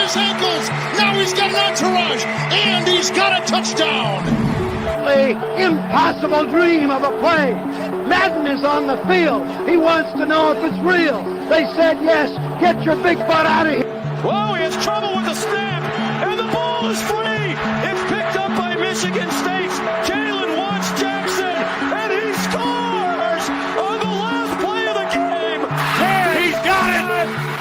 his ankles. Now he's got an entourage, and he's got a touchdown. The impossible dream of a play. Madden is on the field. He wants to know if it's real. They said yes. Get your big butt out of here. Whoa, he has trouble with the snap, and the ball is free. It's picked up by Michigan State's Jalen Watts Jackson, and he scores on the last play of the game. There, he's got it.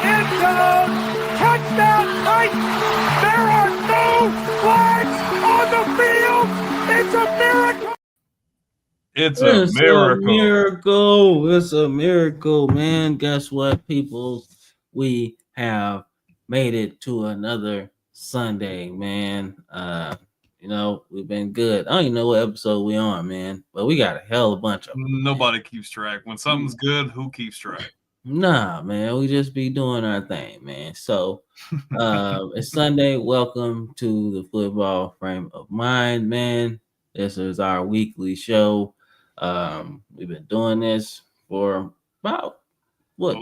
End zone. Touchdown, Titans. There are no flags on the field. It's a miracle. It's a miracle. It's a miracle, man. Guess what, people? We have made it to another Sunday, man. We've been good. I don't even know what episode we on, man, but we got a hell of a bunch of them. Nobody keeps track. When something's good, who keeps track? Nah, man, we just be doing our thing, man. So it's Sunday. Welcome to the Football Frame of Mind, man. This is our weekly show. We've been doing this for about a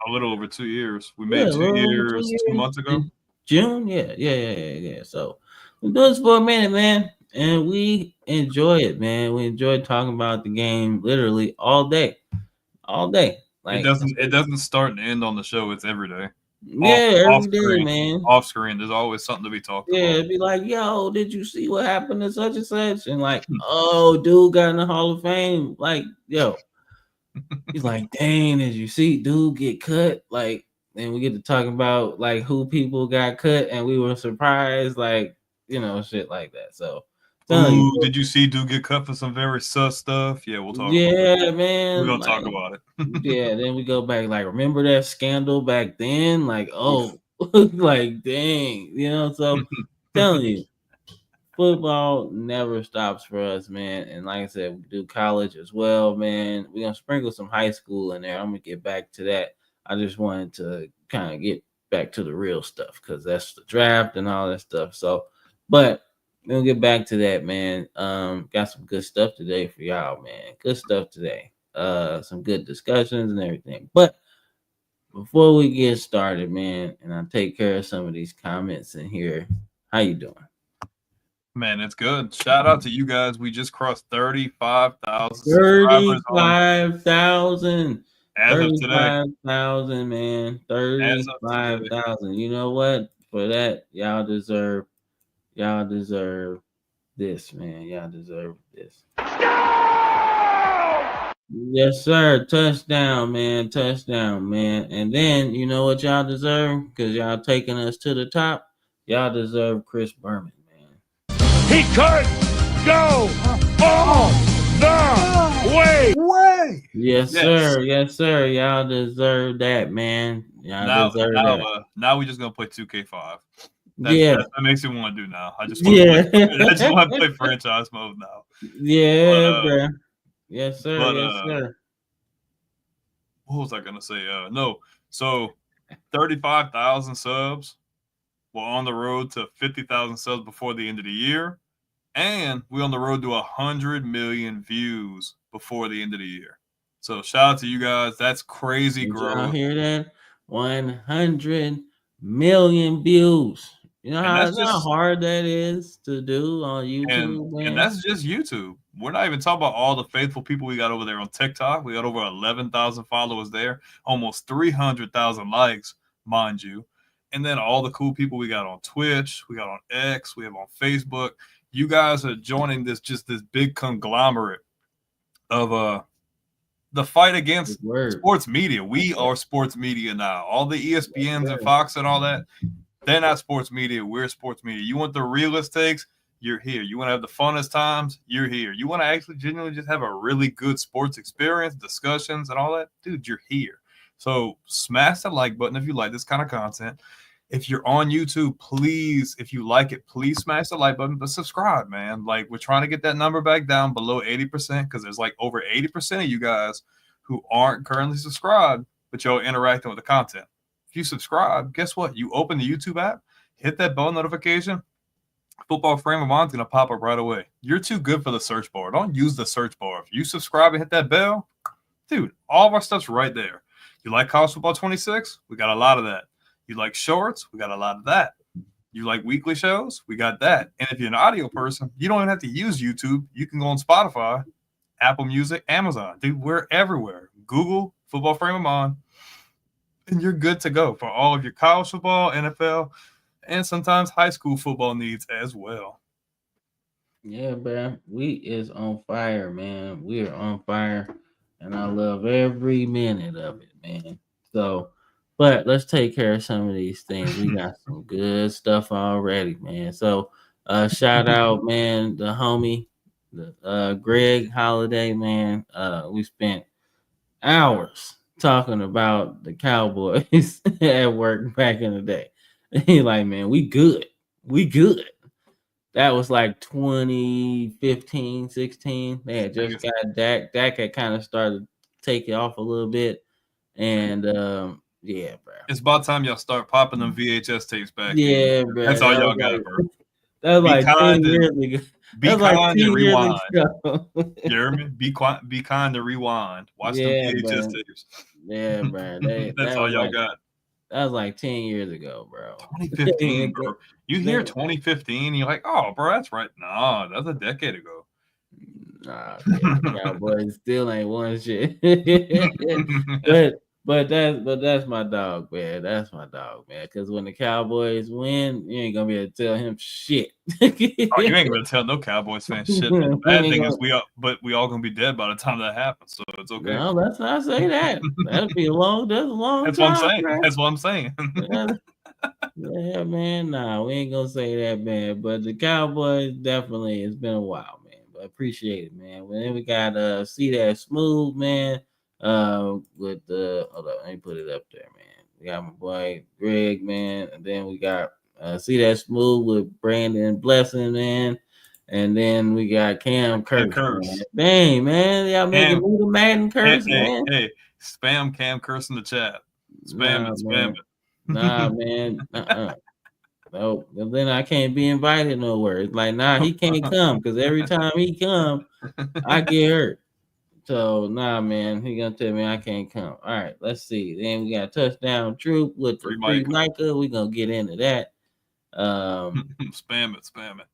little over 2 years. We made 2 years 2 months ago. June, yeah. So we're doing this for a minute, man, and we enjoy it, man. We enjoy talking about the game literally all day. Like it doesn't start and end on the show. It's every day. Every day, man. Off screen, there's always something to be talked about. Yeah, it'd be like, yo, did you see what happened to such and such? And like, oh, dude got in the Hall of Fame. Like, yo. He's like, dang, did you see dude get cut? Like, and we get to talk about like who people got cut, and we were surprised, like, shit like that. So, did you see dude get cut for some very sus stuff? Yeah, we'll talk. Yeah, man, we're gonna talk about it. Yeah, then we go back, like, remember that scandal back then? Like, oh, like, dang, So, telling you. Football never stops for us, man. And like I said, we do college as well, man. We're going to sprinkle some high school in there. I'm going to get back to that. I just wanted to kind of get back to the real stuff because that's the draft and all that stuff. So, but we'll get back to that, man. Got some good stuff today for y'all, man. Good stuff today. Some good discussions and everything. But before we get started, man, and I take care of some of these comments in here, how you doing? Man, it's good. Shout out to you guys. We just crossed 35,000. 35,000. As of today. 35,000, man. 35,000. You know what? For that, y'all deserve this, man. Y'all deserve this. No! Yes, sir. Touchdown, man. And then, you know what y'all deserve? Because y'all taking us to the top. Y'all deserve Chris Berman. He could go all the way. Yes, sir. Y'all deserve that, man. Y'all deserve that. Now we're just gonna play 2K5. That makes me want to do now. I just want to play franchise mode now. Yeah, bro. Yes, sir. Yes, sir. What was I gonna say? So 35,000 subs. We're on the road to 50,000 subs before the end of the year. And we're on the road to 100 million views before the end of the year. So shout out to you guys. That's crazy growth. Y'all hear that? 100 million views. You know how hard that is to do on YouTube? And that's just YouTube. We're not even talking about all the faithful people we got over there on TikTok. We got over 11,000 followers there. Almost 300,000 likes, mind you. And then all the cool people we got on Twitch, we got on X, we have on Facebook. You guys are joining this big conglomerate of the fight against sports media. We are sports media now. All the ESPNs and Fox and all that, they're not sports media. We're sports media. You want the realest takes? You're here. You want to have the funnest times? You're here. You want to actually genuinely just have a really good sports experience, discussions and all that? Dude, you're here. So smash the like button if you like this kind of content. If you're on YouTube, please, if you like it, please smash the like button, but subscribe, man. Like, we're trying to get that number back down below 80% because there's like over 80% of you guys who aren't currently subscribed, but you're interacting with the content. If you subscribe, guess what? You open the YouTube app, hit that bell notification, Football Frame of Mind's going to pop up right away. You're too good for the search bar. Don't use the search bar. If you subscribe and hit that bell, dude, all of our stuff's right there. You like College Football 26? We got a lot of that. You like shorts? We got a lot of that. You like weekly shows? We got that. And if you're an audio person, you don't even have to use YouTube. You can go on Spotify, Apple Music, Amazon. Dude, we're everywhere. Google, Football Frame of Mind, and you're good to go for all of your college football, NFL, and sometimes high school football needs as well. Yeah, bro. We is on fire, man. We are on fire. And I love every minute of it, man. So, but let's take care of some of these things. We got some good stuff already, man. So, shout out, man, the homie, Greg Holiday, man. We spent hours talking about the Cowboys at work back in the day. He like, man, we good. We good. That was like 2015, 16. They had just got Dak. Dak had kind of started to take it off a little bit. And yeah, bro. It's about time y'all start popping them VHS tapes back. Yeah, bro. That's all y'all got, bro. That was like 10 years ago. Be kind and rewind. You hear me? Be kind to rewind. Watch them VHS tapes. Yeah, bro. That's all y'all got. That was like 10 years ago, bro. 2015, bro. You hear 2015, and you're like, oh, bro, that's right. Nah, that's a decade ago. Nah, Cowboys still ain't won shit. but that's my dog, man. That's my dog, man. Because when the Cowboys win, you ain't gonna be able to tell him shit. Oh, you ain't gonna tell no Cowboys fan shit. The bad thing is we all gonna be dead by the time that happens, so it's okay. No, let's not say that. That'd be a long. That's a long. That's time, what I'm saying. man. That's what I'm saying. Yeah, man. Nah, we ain't gonna say that, man. But the Cowboys definitely. It's been a while, man. But appreciate it, man. Then we got See That Smooth, man. With the hold up, let me put it up there, man. We got my boy Greg, man, and then we got See That Smooth with Brandon Blessing, man. And then we got Cam Curse. Man. Dang, man. Y'all making me the Madden Curse, man. Hey, spam Cam Curse in the chat. Spam it. Nah, man. No, then I can't be invited nowhere. It's like, nah, he can't come because every time he come, I get hurt. So, nah, man, he gonna tell me I can't come. All right, let's see. Then we got Touchdown Troop with the free Micah. We gonna get into that. Spam it.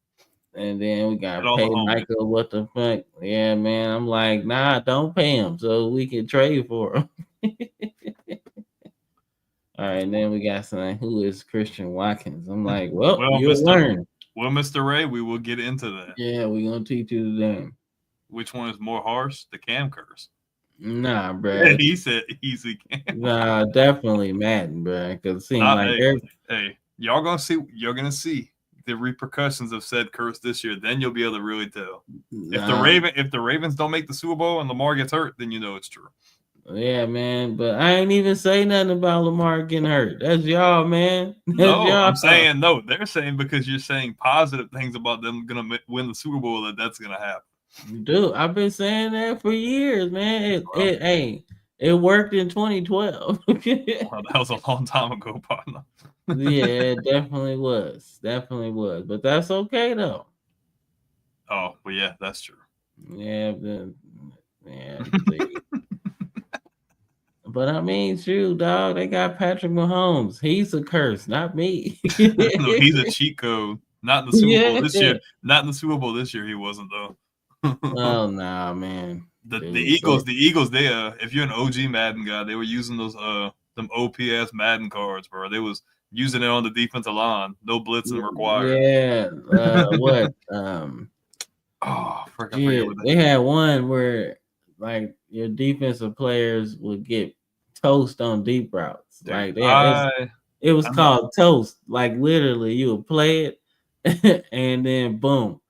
And then we got Pay Micah. What the fuck? Yeah, man. I'm like, nah, don't pay him so we can trade for him. All right, and then we got something. Who is Christian Watkins? I'm like, well you'll learn. Well, Mr. Ray, we will get into that. Yeah, we're gonna teach you the name. Which one is more harsh? The Cam Curse. Nah, bro. Yeah, he said easy Cam. Nah, definitely Madden, bro. Because it seems like hey, you're gonna see the repercussions of said curse this year. Then you'll be able to really tell. If the Ravens don't make the Super Bowl and Lamar gets hurt, then you know it's true. Yeah, man, but I ain't even say nothing about Lamar getting hurt. That's y'all, man. I'm saying no. They're saying because you're saying positive things about them gonna win the Super Bowl that's gonna happen. Dude, I've been saying that for years, man. It worked in 2012. Well, that was a long time ago, partner. Yeah, it definitely was. But that's okay though. Oh, well, yeah, that's true. Yeah, But I mean, shoot, dog, they got Patrick Mahomes. He's a curse, not me. No, he's a cheat code. Not in the Super Bowl this year. Not in the Super Bowl this year. He wasn't though. Oh nah, man. The Eagles. They if you're an OG Madden guy, they were using those them OPS Madden cards, bro. They was using it on the defensive line. No blitzing required. Yeah. What? I forget what they had one where like your defensive players would get toast on deep routes. Like it was called toast. Like literally, you would play it, and then boom,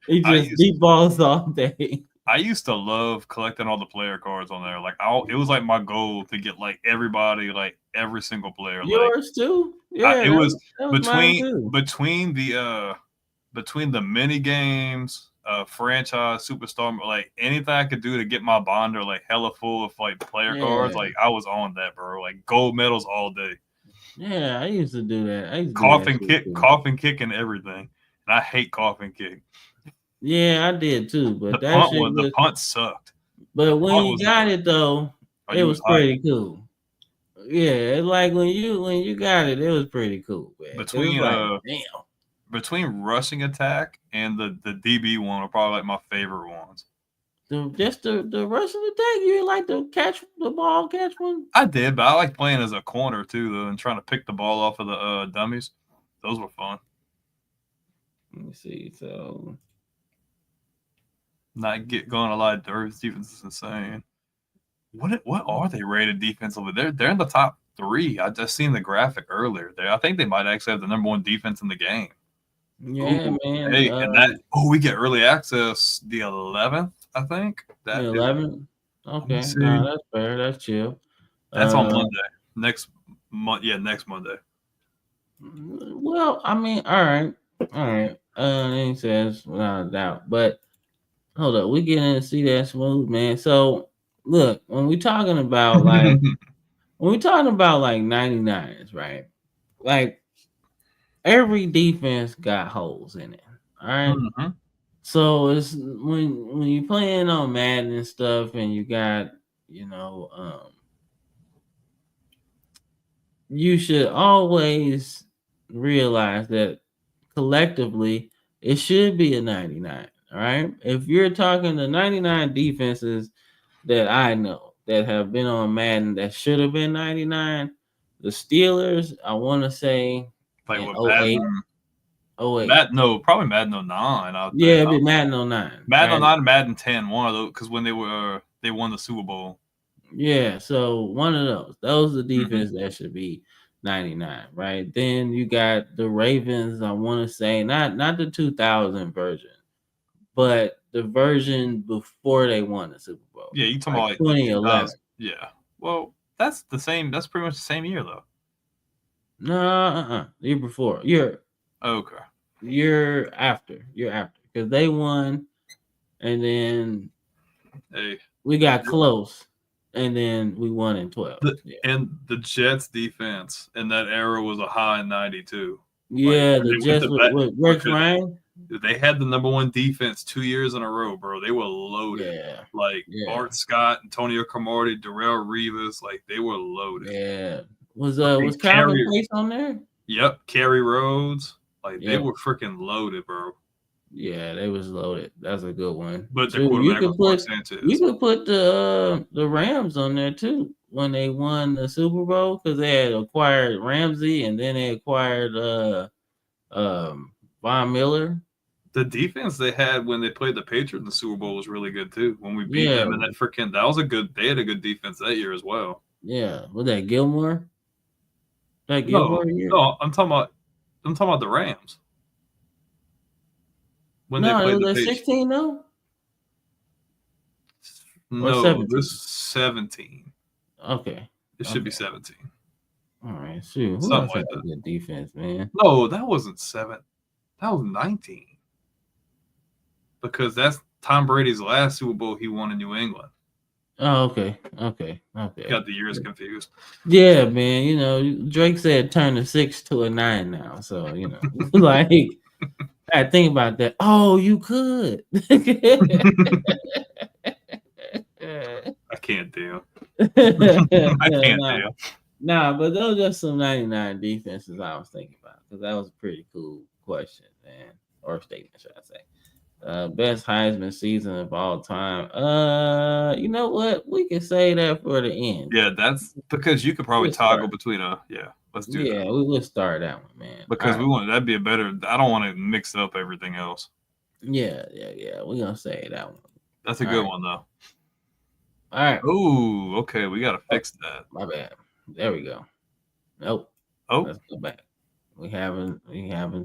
he just deep balls all day. I used to love collecting all the player cards on there. Like it was like my goal to get like everybody, like every single player. Yours too? Yeah, it was between the mini games, franchise superstar, like anything I could do to get my binder like hella full of like player cards. Like I was on that, bro. Like gold medals all day. Yeah, I used to do that. I used to cough and kick and everything. And I hate cough and kick. Yeah, I did too. But the punt sucked. But when you got it though, it was pretty cool. Yeah, it's like when you got it, it was pretty cool, man. It was Between like, damn. between rushing attack and the DB one are probably like my favorite ones. Just the rushing attack, you didn't like to catch the ball, catch one? I did, but I like playing as a corner too, though, and trying to pick the ball off of the dummies. Those were fun. Let me see. So Not going a lot of dirt. Defense is insane. What are they rated defensively? They're in the top 3. I just seen the graphic earlier. I think they might actually have the number 1 defense in the game. yeah, Ooh, man. hey, and that we get early access the 11th, I think. That 11. Okay, see. no, that's fair. That's chill. That's on Monday. Next month, next Monday. Well, I mean, all right. He says without a doubt. But hold up, we getting to see that smooth, man. So look, when we talking about like 99s, right? Like every defense got holes in it. All right. Mm-hmm. So it's when you're playing on Madden and stuff, and you got you should always realize that collectively it should be a 99. All right. If you're talking the 99 defenses that I know that have been on Madden that should have been 99, the Steelers, I want to say Like in what 08. Probably Madden 09. I think. Yeah, it'd be Madden 09. Madden right? 09 and Madden 10, one of those, because when they won the Super Bowl. Yeah, so one of those. Those are the defense that should be 99, right? Then you got the Ravens, I want to say, not the 2000 version, but the version before they won the Super Bowl. Yeah, you talking like about like 2011. Yeah. Well, that's the same. That's pretty much the same year, though. No, the year before. Okay. Year after. Because they won, and then we got close, and then we won in 12. And the Jets defense in that era was a high in 92. Yeah, the Jets with Rex Ryan. They had the number 1 defense 2 years in a row, bro. They were loaded. Yeah. Art Scott, Antonio Cromartie, Darrell Revis, they were loaded. Yeah. Was Calvin Pace on there? Yep, Kerry Rhodes. They were freaking loaded, bro. Yeah, they was loaded. That's a good one. But the quarterback was Mark Sanchez. You could put the Rams on there too when they won the Super Bowl because they had acquired Ramsey and then they acquired Von Miller. The defense they had when they played the Patriots in the Super Bowl was really good too. When we beat them, and they had a good defense that year as well. Yeah, was that Gilmore? No, I'm talking about the Rams. When they played it was 16 though. No, this 17. Okay, it should be 17. All right, shoot. Who else had a good defense, man? No, that wasn't 7. That was 19. Because that's Tom Brady's last Super Bowl he won in New England. Oh, okay. Got the years confused. Yeah, man. Drake said turn a 6 to a 9 now. So, I think about that. Oh, you could. I can't deal. I can't deal. Nah, but those are some 99 defenses I was thinking about because that was a pretty cool question, man, or statement, should I say? Best Heisman season of all time. You know what? We can say that for the end. Yeah, that's because you could probably toggle between let's do that. Yeah, we'll start that one, man. Because that'd be a better. I don't want to mix up everything else. Yeah. We're gonna say that one. That's a good one though. All right. Oh, okay. We gotta fix that. My bad. There we go. Nope. Oh, let's go back. We haven't.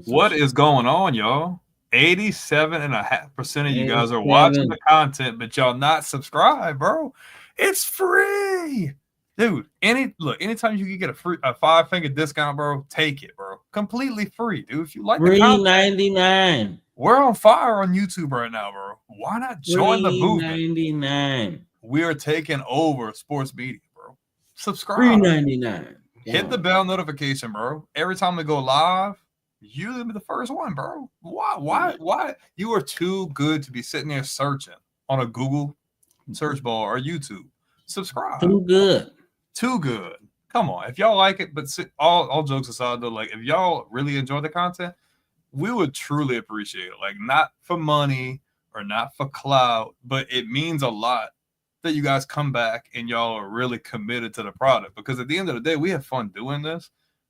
What is going on, y'all? 87.5% of you guys are watching the content, but y'all not subscribed, bro. It's free, dude. Anytime you can get a 5-finger discount, bro, take it, bro. Completely free, dude. If you like the content, $3.99. We're on fire on YouTube right now, bro. Why not join the movement? $3.99. We are taking over sports media, bro. Subscribe. $3.99. Hit the bell notification, bro. Every time we go live, you'll be the first one, bro. Why? You are too good to be sitting there searching on a Google search bar or YouTube. Subscribe. Too good. Come on, if y'all like it, but all jokes aside though, like if y'all really enjoy the content, we would truly appreciate it. Like not for money or not for clout, but it means a lot that you guys come back and y'all are really committed to the product. Because at the end of the day, we have fun doing this,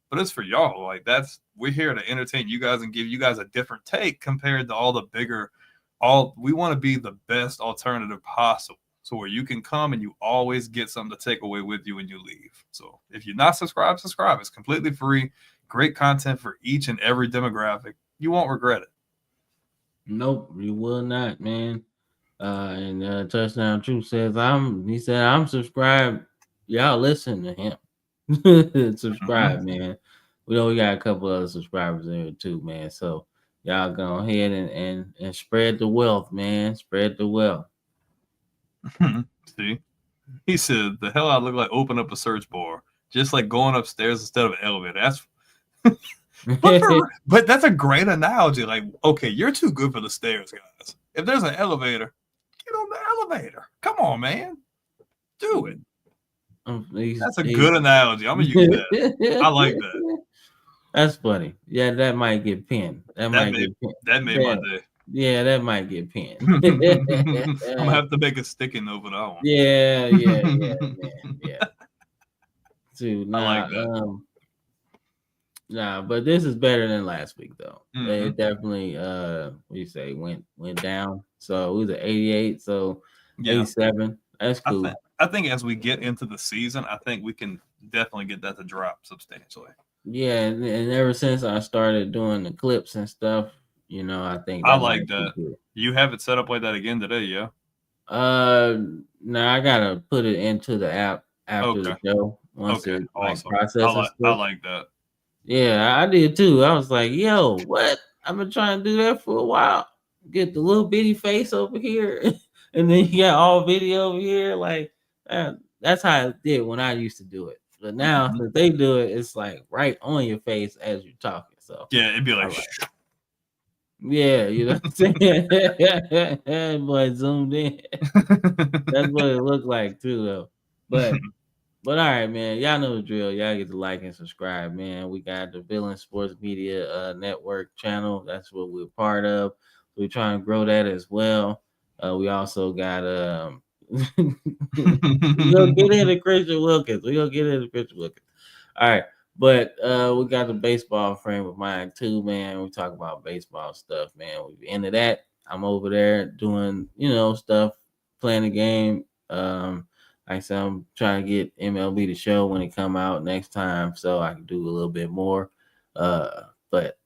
but it's for y'all. Like we're here to entertain you guys and give you guys a different take compared to all the bigger. We want to be the best alternative possible. So where you can come and you always get something to take away with you when you leave. So if you're not subscribed, subscribe. It's completely free. Great content for each and every demographic. You won't regret it. Nope, you will not, man. And Touchdown Truth says I'm subscribed. Y'all listen to him. Subscribe, man. We know we got a couple other subscribers there too, man. So y'all go ahead and spread the wealth, man. Spread the wealth. See, he said, "The hell I look like open up a search bar, just like going upstairs instead of an elevator." That's, but that's a great analogy. Like, okay, you're too good for the stairs, guys. If there's an elevator, get on the elevator. Come on, man, do it. That's a good analogy. I'm gonna use that. I like that. That's funny. Yeah, that might get pinned. That made my day. Yeah, that might get pinned. I'm gonna have to make a sticky note for that one. Yeah, man. Yeah. Dude, nah, I like that. Nah, but this is better than last week though. It definitely what do you say went down. So it was at 88, so 87. That's cool. I think as we get into the season, I think we can definitely get that to drop substantially. Yeah, and ever since I started doing the clips and stuff, you know, I think I like that. You have it set up like that again today, yeah? No, I gotta put it into the app after the show once it awesome. processes. I like that. Yeah, I did too. I was like, yo, what? I've been trying to do that for a while. Get the little bitty face over here, and then you got all video over here. Like that's how I did when I used to do it. But now that they do it, it's like right on your face as you're talking. So yeah, it'd be like, yeah, you know what I'm saying? Boy, zoomed in. That's what it looked like too, though. But all right, man. Y'all know the drill. Y'all get to like and subscribe, man. We got the Villain Sports Media Network channel. That's what we're part of. We're trying to grow that as well. We also got we're gonna get into Christian Wilkins. All right. But we got the baseball frame of mind too, man. We talk about baseball stuff, man. We into that. I'm over there doing, stuff, playing the game. Like I said, I'm trying to get MLB The Show when it come out next time, so I can do a little bit more. But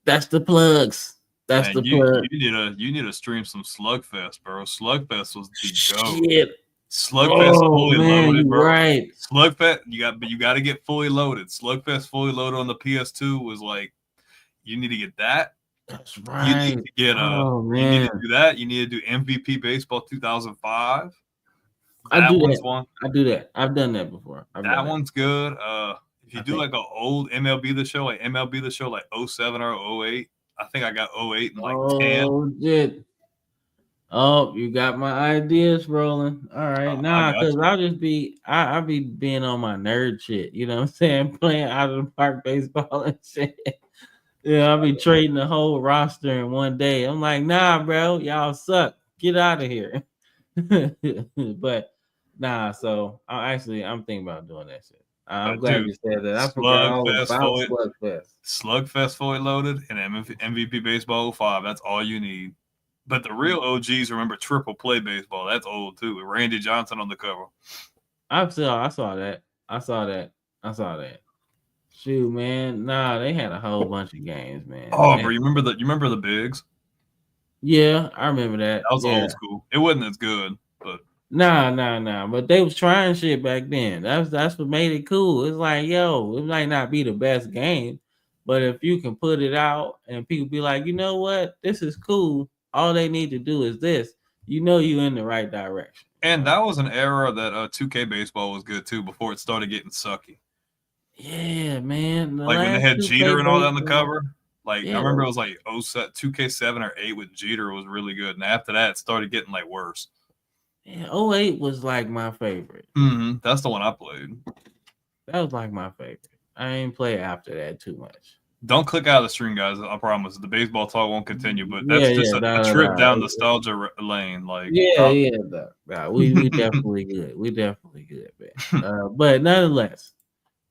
that's the plugs. That's the plug. You need to stream some Slugfest, bro. Slugfest was the go. Shit. Slugfest fully loaded, bro. Right. Slugfest, you got to get fully loaded. Slugfest fully loaded on the PS2 was like, you need to get that. That's right. You need to get you need to do that. You need to do MVP Baseball 2005. I do that. I've done that before. That one's good. If you do like an old MLB The Show, like 07 or 08, I think I got 08 and like 10. Oh, shit. Oh, you got my ideas rolling. All right. Because I'll be being on my nerd shit. You know what I'm saying? Playing out of the park baseball and shit. Yeah, I'll be trading the whole roster in one day. I'm like, nah, bro, y'all suck. Get out of here. But nah, so I'm thinking about doing that shit. I'm glad you said that. I forgot all about Slugfest. Slugfest fully loaded and MVP Baseball 05. That's all you need. But the real OGs remember Triple Play Baseball. That's old too. With Randy Johnson on the cover. I saw that. Shoot, man. Nah, they had a whole bunch of games, man. Oh, bro, you remember the Bigs? Yeah, I remember that. That was old school. It wasn't as good, but Nah. But they was trying shit back then. That's what made it cool. It's like, yo, it might not be the best game, but if you can put it out and people be like, you know what, this is cool. All they need to do is this. You know you're in the right direction. And that was an era that 2K baseball was good too before it started getting sucky. Yeah, man. Like when they had Jeter and all that on the cover. Like I remember it was like 2K7 or 8 with Jeter was really good. And after that it started getting like worse. Yeah, 08 was like my favorite. That's the one I played. That was like my favorite. I ain't play after that too much. Don't click out of the stream, guys. I promise. The baseball talk won't continue, but Yeah, that's just yeah, a no, trip no, down no. nostalgia lane. Like, Yeah, yeah, no, we definitely good. We definitely good, man. But nonetheless,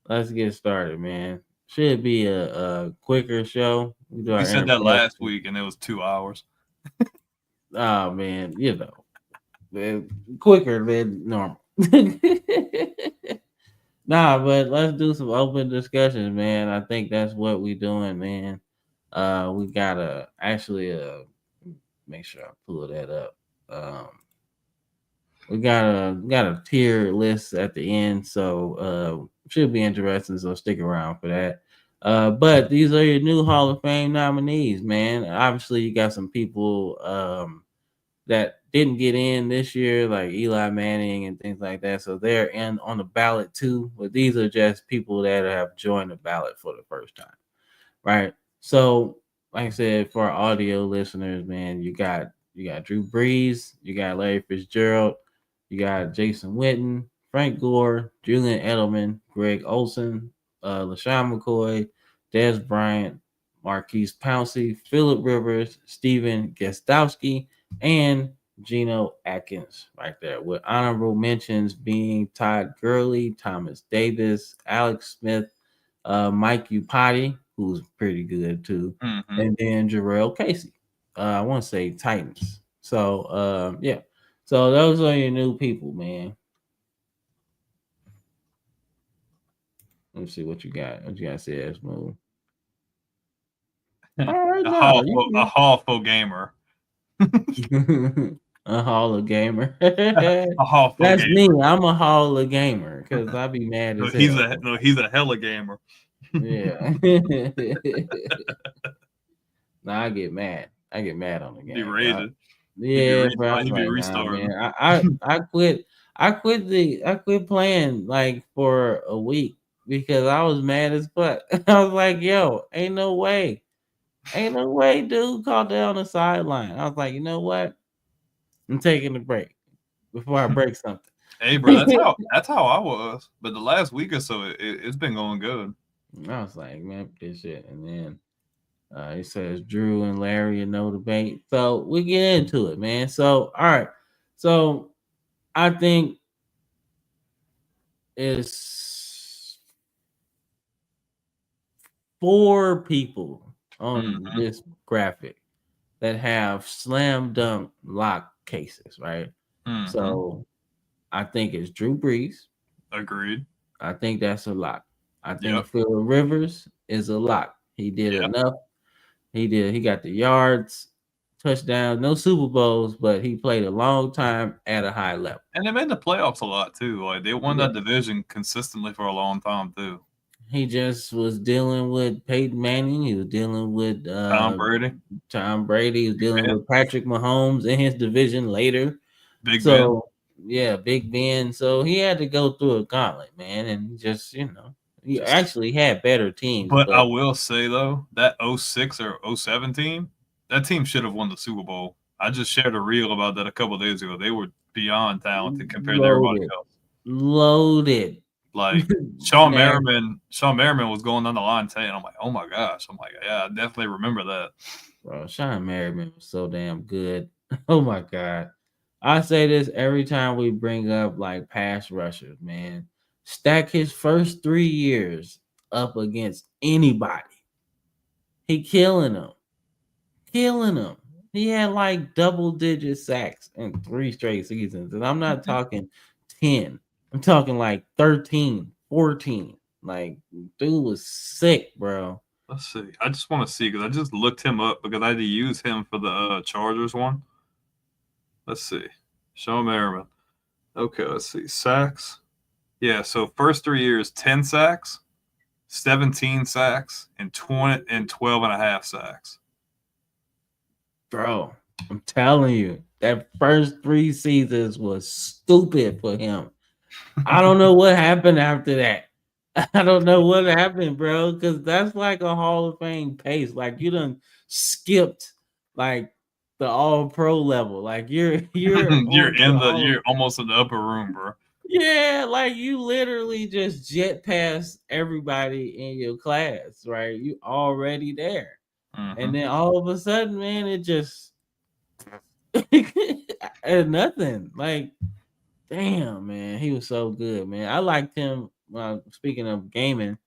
let's get started, man. Should be a quicker show. We do our we said that introduction. last week, and it was 2 hours. Oh man, man, quicker than normal. Nah, but let's do some open discussions, man. I think that's what we doing, man. We gotta actually make sure I pull that up. We got a tier list at the end, so should be interesting. So stick around for that. But these are your new Hall of Fame nominees, man. Obviously, you got some people that didn't get in this year, like Eli Manning and things like that. So they're in on the ballot too. But these are just people that have joined the ballot for the first time, right? So, like I said, for our audio listeners, man, you got Drew Brees, you got Larry Fitzgerald, you got Jason Witten, Frank Gore, Julian Edelman, Greg Olson, LaShawn McCoy, Des Bryant, Marquise Pouncey, Philip Rivers, Steven Gostowski, and Geno Atkins right there, with honorable mentions being Todd Gurley, Thomas Davis, Alex Smith, Mike Upati, who's pretty good too, Mm-hmm. and then Jarrell Casey. I want to say Titans. So yeah. So those are your new people, man. Let me see what you got. What you got to say, S move. All right, now A Hall gamer. a Hall of Gamer. A Hall That's gamer. me. I'm a Hall of Gamer because I be mad as hell. He's a hella gamer. Yeah. Nah, I get mad. I get mad on the game. He rated. Yeah, bro. I was He'd be like, nah, restarting. man. I quit. I quit playing like for a week because I was mad as fuck. I was like, yo, ain't no way, dude. Caught that on the sideline. I was like, you know what? I'm taking a break before I break something. Hey, bro, that's how I was. But the last week or so, it's been going good. I was like, man, this shit. And then he says Drew and Larry and no debate. So we get into it, man. So all right. So I think it's 4 people on this graphic that have slam dunk lock cases, right? Mm-hmm. So I think it's Drew Brees. Agreed. I think that's a lock. I think Phillip Rivers is a lock. He did enough. He got the yards, touchdowns, no Super Bowls, but he played a long time at a high level. And they made the playoffs a lot too. Like they won that division consistently for a long time too. He just was dealing with Peyton Manning. He was dealing with Tom Brady. He was dealing with Patrick Mahomes in his division later. Big Ben. Yeah, Big Ben. So he had to go through a gauntlet, man, and just he actually had better teams. But I will say though, that 06 or 07 team, that team should have won the Super Bowl. I just shared a reel about that a couple of days ago. They were beyond talented compared to everybody else. Loaded. Like Sean Merriman was going down the line saying, I'm like, oh my gosh. I'm like, yeah, I definitely remember that. Bro, Sean Merriman was so damn good. Oh my God. I say this every time we bring up like pass rushers, man. Stack his first 3 years up against anybody. He killing them. He had like double-digit sacks in 3 straight seasons. And I'm not talking 10. I'm talking like 13, 14. Like, dude was sick, bro. Let's see. I just want to see because I just looked him up because I had to use him for the Chargers one. Let's see. Sean Merriman. Okay, let's see. Sacks. Yeah, so first 3 years, 10 sacks, 17 sacks, and 12 and a half sacks. Bro, I'm telling you, that first 3 seasons was stupid for him. I don't know what happened after that. I don't know what happened, bro, because that's like a Hall of Fame pace. Like you done skipped like the All Pro level. Like you're you're almost in the upper room, bro. Yeah, like you literally just jet past everybody in your class, right? You already there. And then all of a sudden, man, it just nothing. Like, damn, man, he was so good, man. I liked him. Speaking of gaming,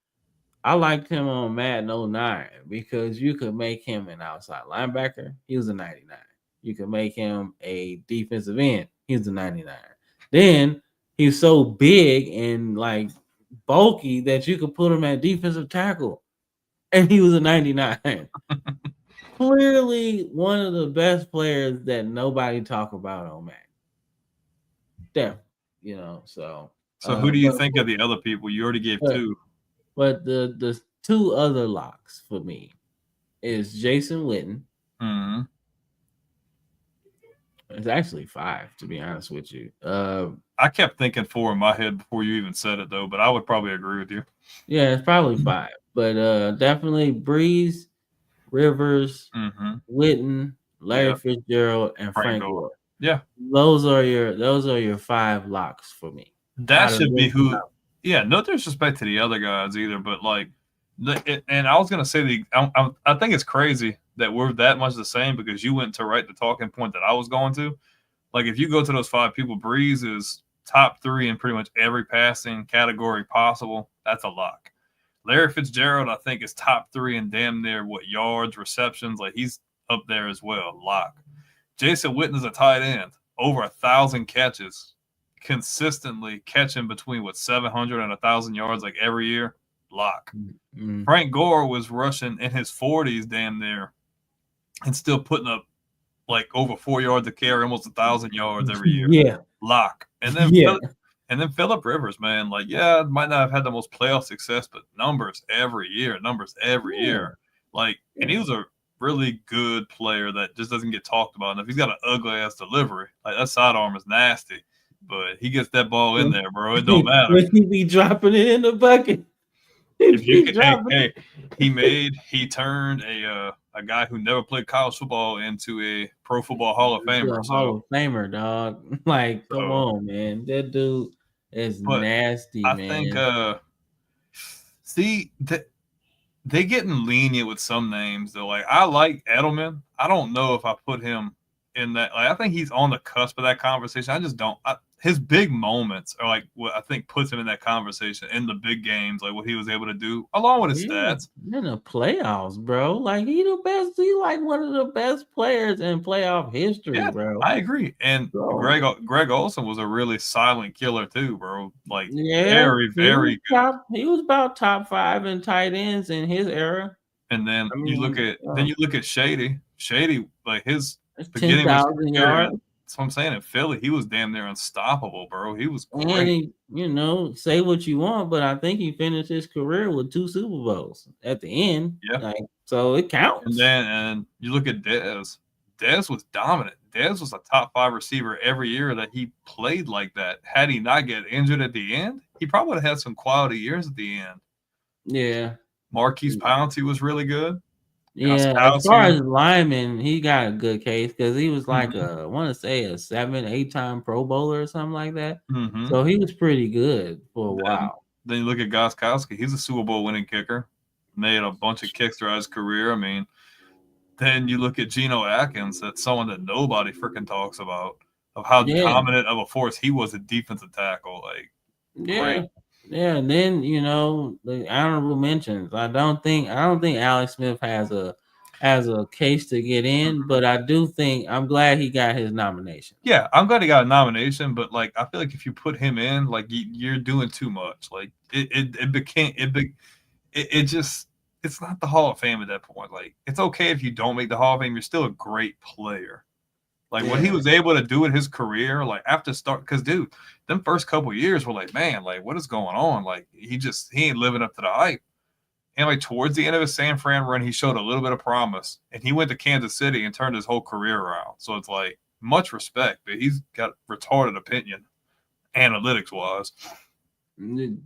I liked him on Madden '09 because you could make him an outside linebacker. He was a 99. You could make him a defensive end. He was a 99. Then he's so big and like bulky that you could put him at defensive tackle, and he was a 99. Clearly one of the best players that nobody talk about on Madden. Definitely, so. So who do you But think of the other people? You already gave but, two. but the two other locks for me is Jason Witten. Mm-hmm. It's actually 5, to be honest with you. I kept thinking 4 in my head before you even said it, though, but I would probably agree with you. Yeah, it's probably 5, but definitely Breeze, Rivers, Witten, Larry Fitzgerald, and Frank Gore. Yeah, those are your 5 locks for me. that should be who. Yeah, no disrespect to the other guys either, but like, and I was gonna say I think it's crazy that we're that much the same because you went to write the talking point that I was going to. Like, if you go to those 5 people, Breeze is top 3 in pretty much every passing category possible. That's a lock. Larry Fitzgerald, I think, is top 3 in damn near yards, receptions. Like, he's up there as well. Lock. Jason Witten is a tight end, over 1,000 catches, consistently catching between 700 and 1,000 yards like every year. Lock. Mm-hmm. Frank Gore was rushing in his 40s, damn near, and still putting up like over 4 yards a carry, almost 1,000 yards every year. Yeah. Lock. And then Phillip Rivers, man, like, might not have had the most playoff success, but numbers every year. Like, and he was a really good player that just doesn't get talked about enough. He's got an ugly ass delivery. Like, that sidearm is nasty, but he gets that ball in there, bro. It don't matter. He be dropping it in the bucket. If you can, he turned a guy who never played college football into a Pro Football Hall of Famer. Hall of Famer, dog. Like, come on, man. That dude is nasty, man. I think they getting lenient with some names though. Like, I like Edelman. I don't know if I put him in that. Like, I think he's on the cusp of that conversation. I just don't. His big moments are like what I think puts him in that conversation in the big games, like what he was able to do along with his stats in the playoffs, bro. Like, he the best. He like one of the best players in playoff history, bro. I agree. And Greg Olsen was a really silent killer too, bro. Like, very, very good. He was about top 5 in tight ends in his era. And then you look at Shady. Shady, like, his 10,000 yards. That's what I'm saying. In Philly, he was damn near unstoppable, bro. He was great. And he, say what you want, but I think he finished his career with 2 Super Bowls at the end. Yeah. Like, so it counts. And you look at Dez. Dez was dominant. Dez was a top 5 receiver every year that he played like that. Had he not get injured at the end, he probably would have had some quality years at the end. Yeah. Marquise Pouncey was really good. Yeah, as far as lineman, he got a good case because he was like I want to say a 7-8-time Pro Bowler or something like that. Mm-hmm. So he was pretty good for a while. Then you look at Gostkowski. He's a Super Bowl winning kicker. Made a bunch of kicks throughout his career. I mean, then you look at Geno Atkins. That's someone that nobody freaking talks about, of how dominant of a force he was at defensive tackle. Like, great. Yeah, and then the honorable mentions. I don't think Alex Smith has a case to get in, but I'm glad he got his nomination. Yeah, I'm glad he got a nomination, but like, I feel like if you put him in, like, you're doing too much. Like, it's not the Hall of Fame at that point. Like, it's okay if you don't make the Hall of Fame, you're still a great player. Like, what he was able to do in his career, like, after because, dude, them first couple years were like, man, like, what is going on? Like, he ain't living up to the hype. And, like, towards the end of his San Fran run, he showed a little bit of promise. And he went to Kansas City and turned his whole career around. So it's like, much respect, but he's got retarded opinion, analytics-wise.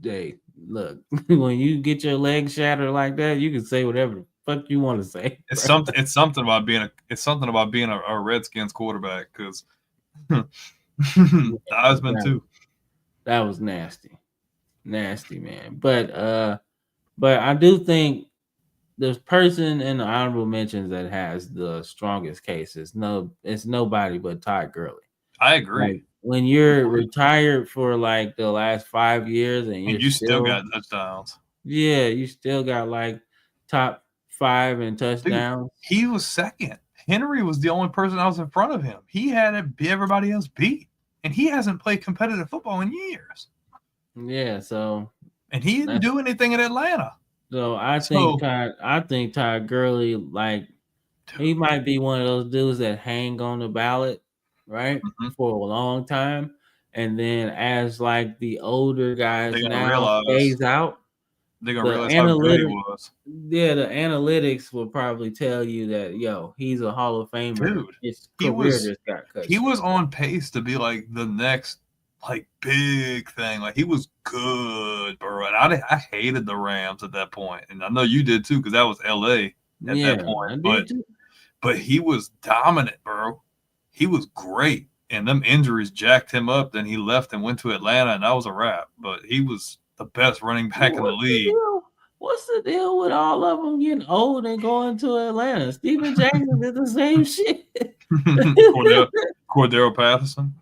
Hey, look, when you get your leg shattered like that, you can say whatever the fuck you want to say. It's something about being a Redskins quarterback, because Heisman too. That was nasty. Nasty, man. But I do think the person in the honorable mentions that has the strongest case is it's nobody but Todd Gurley. I agree. Like when you're retired for like the last 5 years and And you still got touchdowns. Yeah, you still got like top 5 in Dude, touchdowns. he was second. Henry was the only person that was in front of him. He had everybody else beat. And he hasn't played competitive football in years. Yeah, so And he didn't do anything in Atlanta. So I think Todd Gurley, like he might be one of those dudes that hang on the ballot, right, for a long time, and then as like the older guys now phase out, they're gonna realize how good he was. Yeah, the analytics will probably tell you that he's a Hall of Famer. Dude, his career just got cut. He was on pace to be like the next like big thing. Like he was good, bro. And I hated the Rams at that point, and I know you did too, because that was LA at that point. But he was dominant, bro. He was great, and them injuries jacked him up. Then he left and went to Atlanta, and that was a wrap. But he was the best running back in the league. What's the deal with all of them getting old and going to Atlanta? Steven Jackson did the same shit. Cordero Patterson.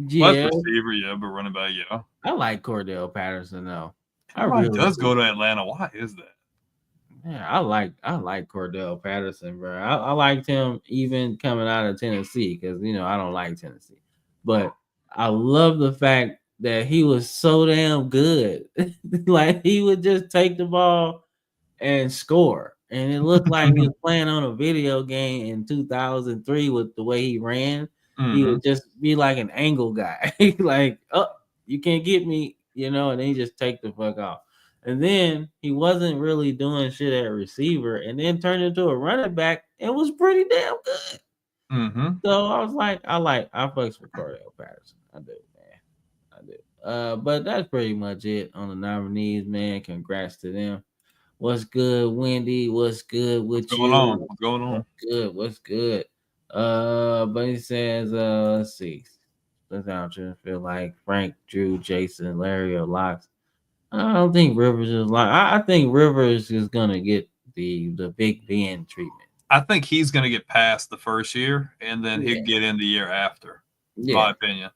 Yeah, receiver, but running back, yeah. I like Cordell Patterson though. He does go to Atlanta. Why is that? Yeah, I like Cordell Patterson, bro. I liked him even coming out of Tennessee because I don't like Tennessee, but I love the fact that he was so damn good. Like he would just take the ball and score, and it looked like he was playing on a video game in 2003 with the way he ran. He would just be like an angle guy, like, oh, you can't get me, and then he just take the fuck off. And then he wasn't really doing shit at receiver, and then turned into a running back and was pretty damn good. So I was like, I fucks with Cordell Patterson. I do, man. I do. But that's pretty much it on the nominees, man. Congrats to them. What's good, Wendy? What's good with you? What's going on? What's good? But he says, let's see. Let's feel like Frank, Drew, Jason, Larry, or Locks. I don't think Rivers is like. I think Rivers is gonna get the Big Ben treatment. I think he's gonna get past the first year, and then he'll get in the year after. My opinion.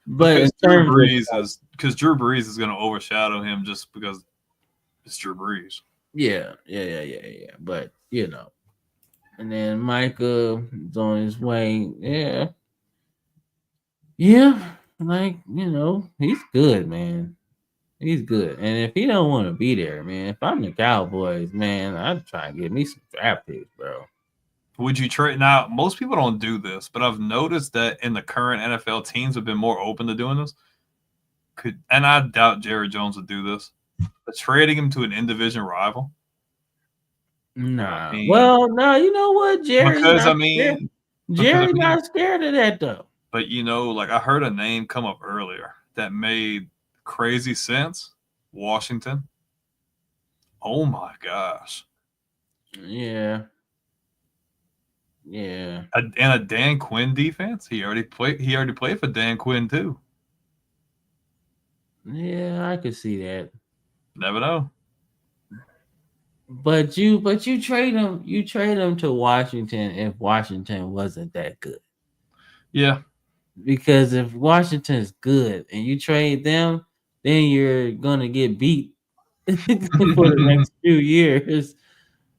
But Drew Brees is gonna overshadow him just because it's Drew Brees. Yeah. But and then Micah is on his way. Yeah. Like he's good, man. He's good. And if he don't want to be there, man, if I'm the Cowboys, man, I'd try and get me some draft picks, bro. Would you trade? Now, most people don't do this, but I've noticed that in the current NFL, teams have been more open to doing this. And I doubt Jerry Jones would do this, but trading him to an in-division rival. Nah. No, you know what, Jerry? Jerry's not scared of that though. But like I heard a name come up earlier that made crazy sense. Washington. Oh my gosh. Yeah. And a Dan Quinn defense. He already played for Dan Quinn too. Yeah, I could see that. Never know. But you trade him to Washington if Washington wasn't that good. Yeah. Because if Washington's good and you trade them, then you're gonna get beat for the next few years.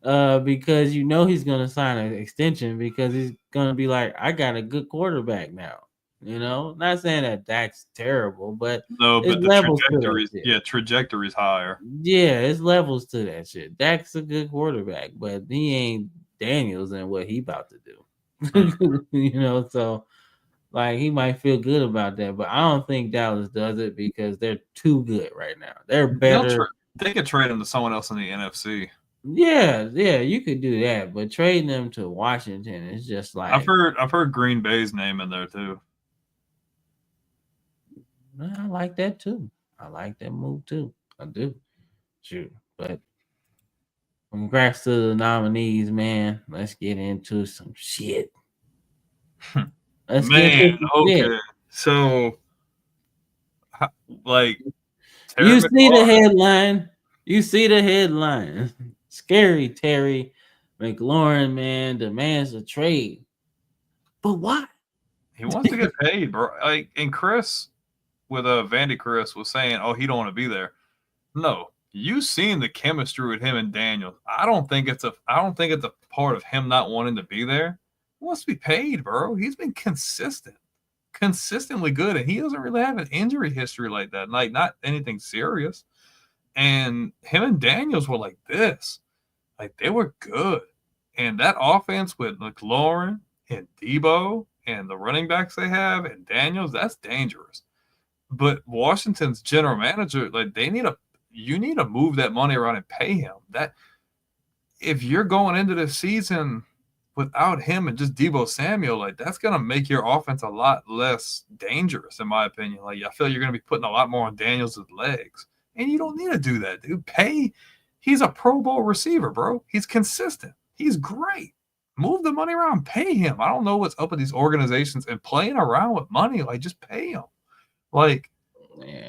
Because he's gonna sign an extension because he's gonna be like, I got a good quarterback now. Not saying that Dak's terrible, but the trajectory's higher. Yeah, it's levels to that shit. Dak's a good quarterback, but he ain't Daniels and what he about to do. So like he might feel good about that, but I don't think Dallas does it because they're too good right now. They're better. They could trade him to someone else in the NFC. Yeah, you could do that, but trading them to Washington is just like I've heard Green Bay's name in there too. I like that too. I like that move too. I do. Shoot, but congrats to the nominees, man. Let's get into some shit. Okay. So Like Terry You see the McLaurin. headline. You see the headline. Scary Terry McLaurin, man, demands a trade. But why? He wants to get paid, bro. Like, and Chris with Vandy Chris was saying, "Oh, he don't want to be there." No, you seen the chemistry with him and Daniels. I don't think it's a part of him not wanting to be there. He wants to be paid, bro. He's been consistently good, and he doesn't really have an injury history like that. Like, not anything serious. And him and Daniels were like this. Like, they were good. And that offense with McLaurin and Debo and the running backs they have and Daniels, that's dangerous. But Washington's general manager, like, you need to move that money around and pay him. That if you're going into the season without him and just Debo Samuel, like, that's gonna make your offense a lot less dangerous, in my opinion. Like, I feel you're gonna be putting a lot more on Daniels' legs. And you don't need to do that, dude. He's a Pro Bowl receiver, bro. He's consistent. He's great. Move the money around, pay him. I don't know what's up with these organizations and playing around with money. Like, just pay him. Like,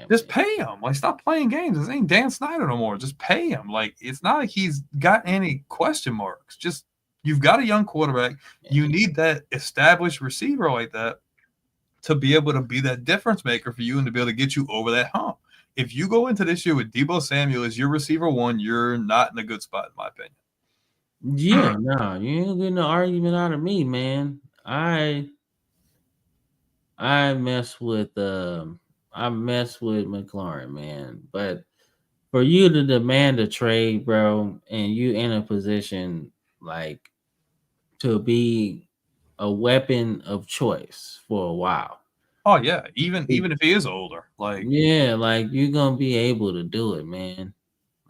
just pay him. Like, stop playing games. This ain't Dan Snyder no more. Just pay him. Like, it's not like he's got any question marks. Just, you've got a young quarterback. You need that established receiver like that to be able to be that difference maker for you and to be able to get you over that hump. If you go into this year with Debo Samuel as your receiver one, you're not in a good spot, in my opinion. Yeah, no, you ain't getting no argument out of me, man. I mess with McLaurin, man. But for you to demand a trade, bro, and you in a position like to be a weapon of choice for a while. Oh yeah, even if he is older, like, yeah, like you're gonna be able to do it, man.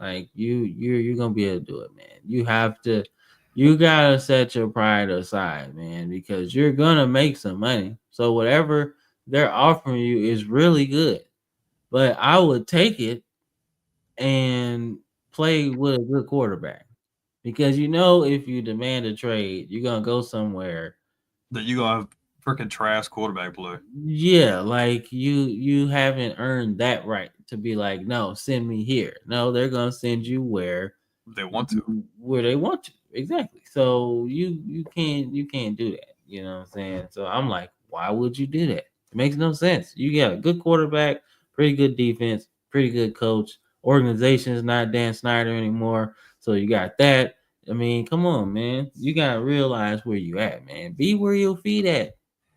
Like you're gonna be able to do it, man. You gotta set your pride aside, man, because you're gonna make some money. So whatever they're offering you is really good. But I would take it and play with a good quarterback. Because if you demand a trade, you're gonna go somewhere that you're gonna have freaking trash quarterback play. Yeah, like you haven't earned that right to be like, no, send me here. No, they're gonna send you where they want to. Exactly. So you can't do that. You know what I'm saying? So I'm like, why would you do that? It makes no sense. You got a good quarterback, pretty good defense, pretty good coach. Organization is not Dan Snyder anymore. So you got that. I mean, come on, man. You gotta realize where you at, man. Be where your feet at.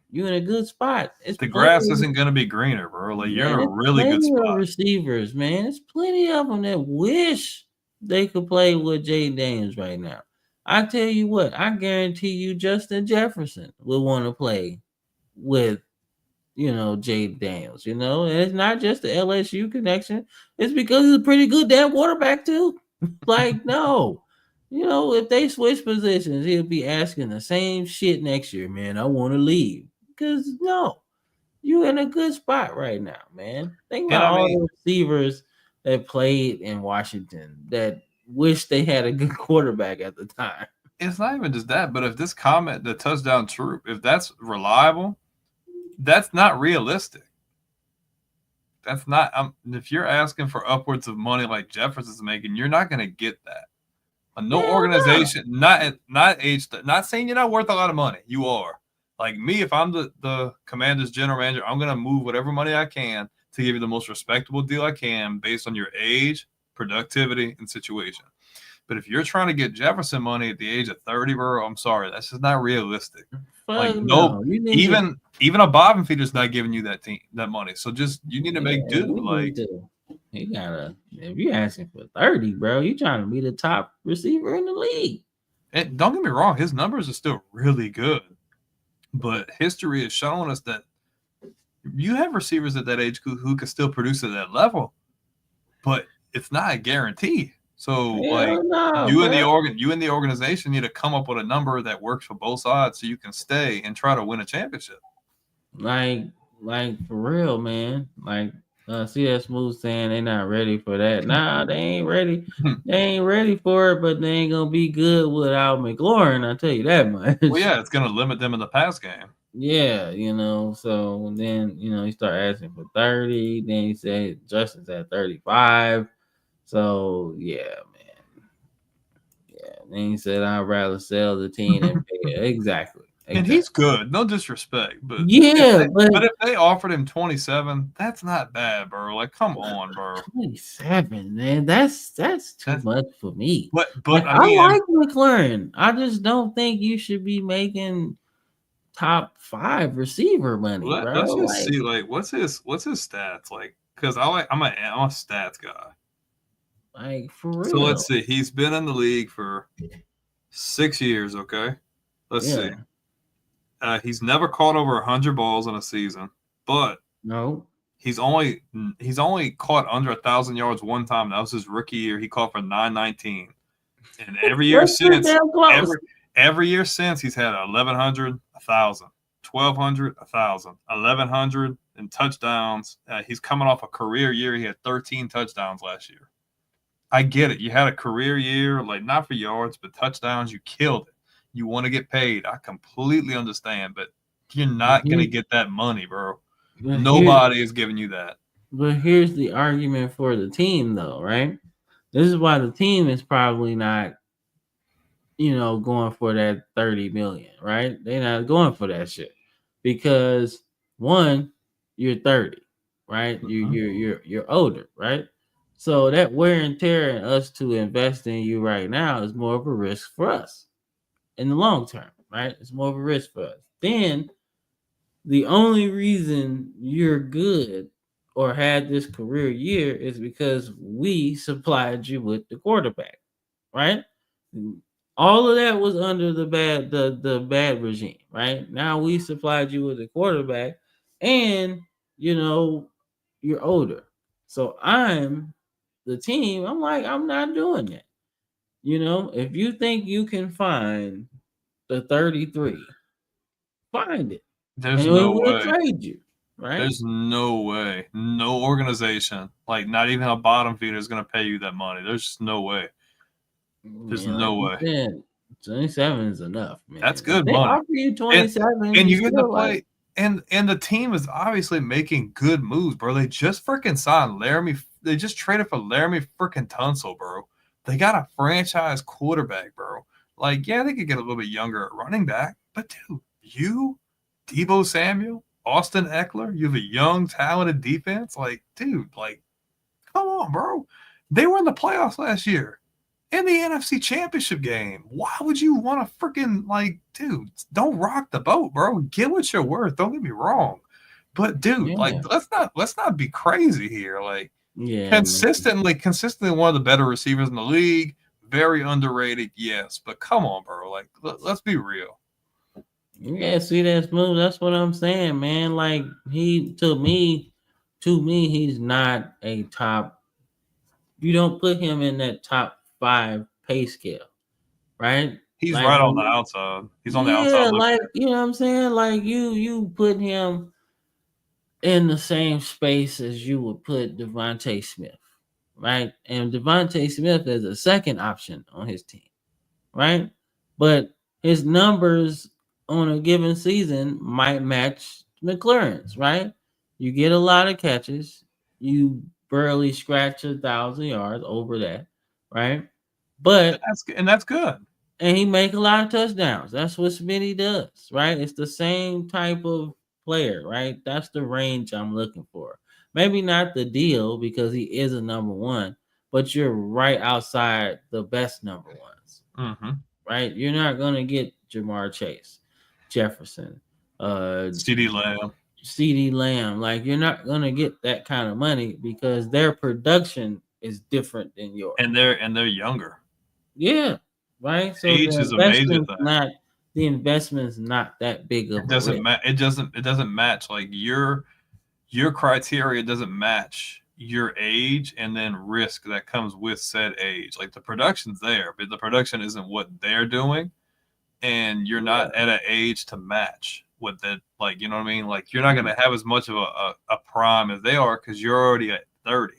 You're in a good spot. The grass isn't going to be greener, bro. Like, you're in a really good spot. Receivers, man. There's plenty of them that wish they could play with Jay Daniels right now. I tell you what, I guarantee you Justin Jefferson will want to play with, Jay Daniels, and it's not just the LSU connection. It's because he's a pretty good damn quarterback too. Like, no. If they switch positions, he'll be asking the same shit next year, man. I want to leave. Because no, you in a good spot right now, man. Think about all the receivers that played in Washington that wish they had a good quarterback at the time. It's not even just that, but if this comment, the touchdown troop, if that's reliable, that's not realistic. That's not. If you're asking for upwards of money like Jefferson's making, you're not going to get that. No organization, not saying you're not worth a lot of money. You are. Like me, if I'm the Commanders general manager, I'm going to move whatever money I can to give you the most respectable deal I can based on your age, productivity, and situation. But if you're trying to get Jefferson money at the age of 30, bro, I'm sorry. That's just not realistic. Even a Bobbin feeder's not giving you that money. So you need to make do. If you're asking for 30, bro, you're trying to be the top receiver in the league. And don't get me wrong, his numbers are still really good. But history has shown us that you have receivers at that age who can still produce at that level, but it's not a guarantee. So you and the organization need to come up with a number that works for both sides so you can stay and try to win a championship. Like for real, man. Like CS Smooth saying they're not ready for that. Nah, they ain't ready. They ain't ready for it, but they ain't gonna be good without McLaurin. I tell you that much. Well, yeah, it's gonna limit them in the pass game. Yeah, so then, he started asking for 30. Then he said Justin's at 35. So, yeah, man. Yeah. Then he said, I'd rather sell the team than pay it. Exactly. And Exactly. he's good, no disrespect, but Yeah, but if they offered him 27, that's not bad, bro. Like, come on, bro. 27, man. That's too That's much for me. but I again, like McLaurin. I just don't think you should be making top 5 receiver money, let's bro. just Like, see, like, what's his stats, like, because I'm a stats guy. for So real. let's see, he's been in the league for 6 years. Okay, let's Yeah. see. He's never caught over 100 balls in a season, but No. he's only caught under 1,000 yards one time. That was his rookie year. He caught for 919, and every year That's too since, damn close. every year since, he's had 1,100, 1,000, 1,200, 1,000, 1,100 in touchdowns. He's coming off a career year. He had 13 touchdowns last year. I get it. You had a career year, like not for yards, but touchdowns. You killed it. You want to get paid. I completely understand, but you're not going to get that money, bro. But Nobody is giving you that. here's the argument for the team, though, right? This is why the team is probably not, going for that 30 million, right? They're not going for that shit because one, you're 30, right? You're older, right? So that wear and tear and us to invest in you right now is more of a risk for us in the long term, right? It's more of a risk for us. Then the only reason you're good or had this career year is because we supplied you with the quarterback, right? All of that was under the bad regime, right? Now we supplied you with a quarterback, and you're older. So I'm the team. I'm like, I'm not doing that. If you think you can find the 33, find it, There's and we no will way. trade you, right? There's no way. No organization, like not even a bottom feeder, is going to pay you that money. There's just no way. There's Like no you way. said, 27 is enough, That's man. If good they money. offer you And 27, and you you get to still like, play, and the team is obviously making good moves, bro. They just freaking signed Laramie. They just traded for Laramie freaking Tunsil, bro. They got a franchise quarterback, bro. Like, yeah, they could get a little bit younger at running back, but dude, Debo Samuel, Austin Eckler, you have a young, talented defense. Like, dude, like, come on, bro. They were in the playoffs last year, in the NFC Championship game. Why would you want to freaking, like, dude, don't rock the boat, bro. Get what you're worth. Don't get me wrong. But dude, like, yeah, let's not be crazy here. Like, yeah, man. consistently one of the better receivers in the league. Very underrated, yes. But come on, bro. Like, let's be real. Yeah, see that smooth. That's what I'm saying, man. Like to me, he's not a top. You don't put him in that top 5 pay scale, right? He's Like, right on the outside. He's on the outside yeah, looking like in. you know what I'm saying. Like you put him in the same space as you would put Devontae Smith, right? And Devontae Smith is a second option on his team, right? But his numbers on a given season might match McLaurin's, right? You get a lot of catches, you barely scratch 1,000 yards over that, right? But That's good. and he make a lot of touchdowns. That's what Smitty does, right? It's the same type of player, right? That's the range I'm looking for. Maybe not the deal because he is a number one, but you're right outside the best number ones, Mm-hmm. right? You're not gonna get Jamar Chase, Jefferson, CD Lamb. CD Lamb. Like you're not gonna get that kind of money because their production is different than yours. And they're younger. Yeah, right. So Age is a major thing. the investment's not that big of It a doesn't risk. match. It doesn't match. Like your criteria doesn't match your age and then risk that comes with said age. Like the production's there, but the production isn't what they're doing, and you're not at an age to match what that. Like, you know what I mean? Like you're not going to have as much of a prime as they are because you're already at 30.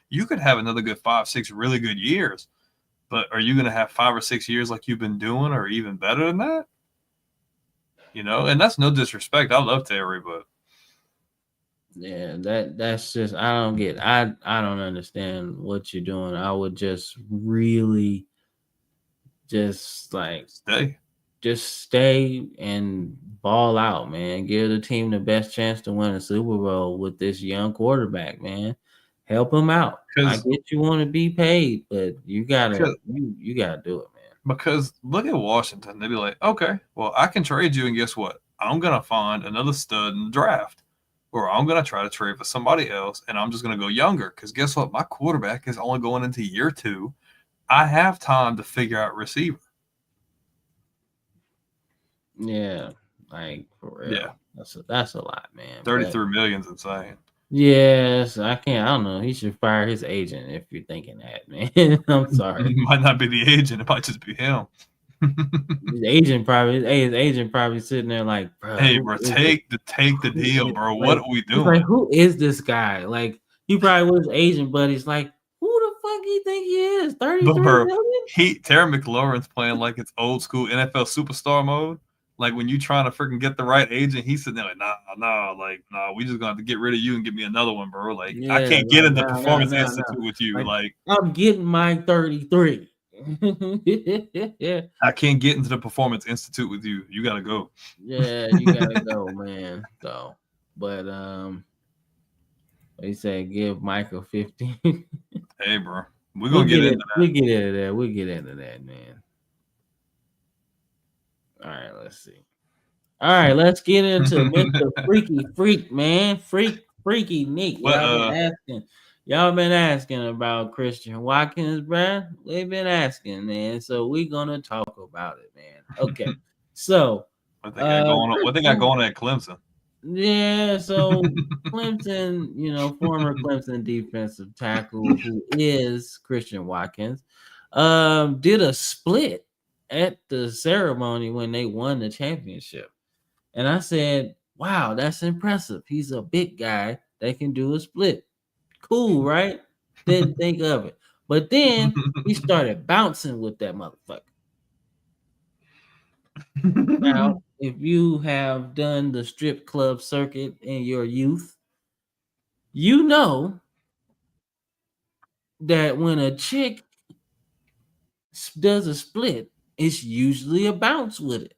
You could have another good 5-6 really good years, but are you going to have 5 or 6 years like you've been doing, or even better than that? You know, and that's no disrespect. I love Terry, but Yeah, that's just I don't understand what you're doing. I would just really just like stay. just stay and ball out, man. Give the team the best chance to win a Super Bowl with this young quarterback, man. Help him out. I Because get you want to be paid, but you gotta you gotta do it, man. because look at Washington. They'd be like, okay, well, I can trade you, and guess what? I'm gonna find another stud in the draft, or I'm gonna try to trade for somebody else, and I'm just gonna go younger. Because guess what? My quarterback is only going into year 2. I have time to figure out receiver. Yeah, like for real. Yeah, That's a lot, man. 33 million is insane. Yes, I can't. I don't know. He should fire his agent if you're thinking that, man. I'm sorry. It might not be the agent; it might just be him. His agent probably sitting there like, bro. Hey, bro, take the deal, bro. What are we He's like, doing? who is this guy? Like, he probably was agent, but he's like, who the fuck you think he is? 33 But bro, million? Terry McLaurin's playing like it's old school NFL superstar mode. Like when you trying to freaking get the right agent, he's sitting there like, nah, we just gonna have to get rid of you and get me another one, bro. Like I Yeah, can't get like, into Performance Institute nah. with you. Like, Like I'm getting my 33. I can't get into the Performance Institute with you. You gotta go. Yeah, you gotta go, man. So, but they say give Michael 15. Hey, bro, we're gonna get into that. We'll get into that. We'll get into that, man. All right, let's see. All right, let's get into Mr. Freaky Freak, man. Freaky Nick. But Y'all been asking about Christian Watkins, bruh. We've been asking, man. So we're gonna talk about it, man. Okay. So what they got going on? What they got going at Clemson? yeah, so Clemson, former Clemson defensive tackle who is Christian Watkins, did a split at the ceremony when they won the championship. And I said, wow, that's impressive. He's a big guy that can do a split. Cool, right? Didn't think of it. But then he started bouncing with that motherfucker. Now, if you have done the strip club circuit in your youth, you know that when a chick does a split, it's usually a bounce with it.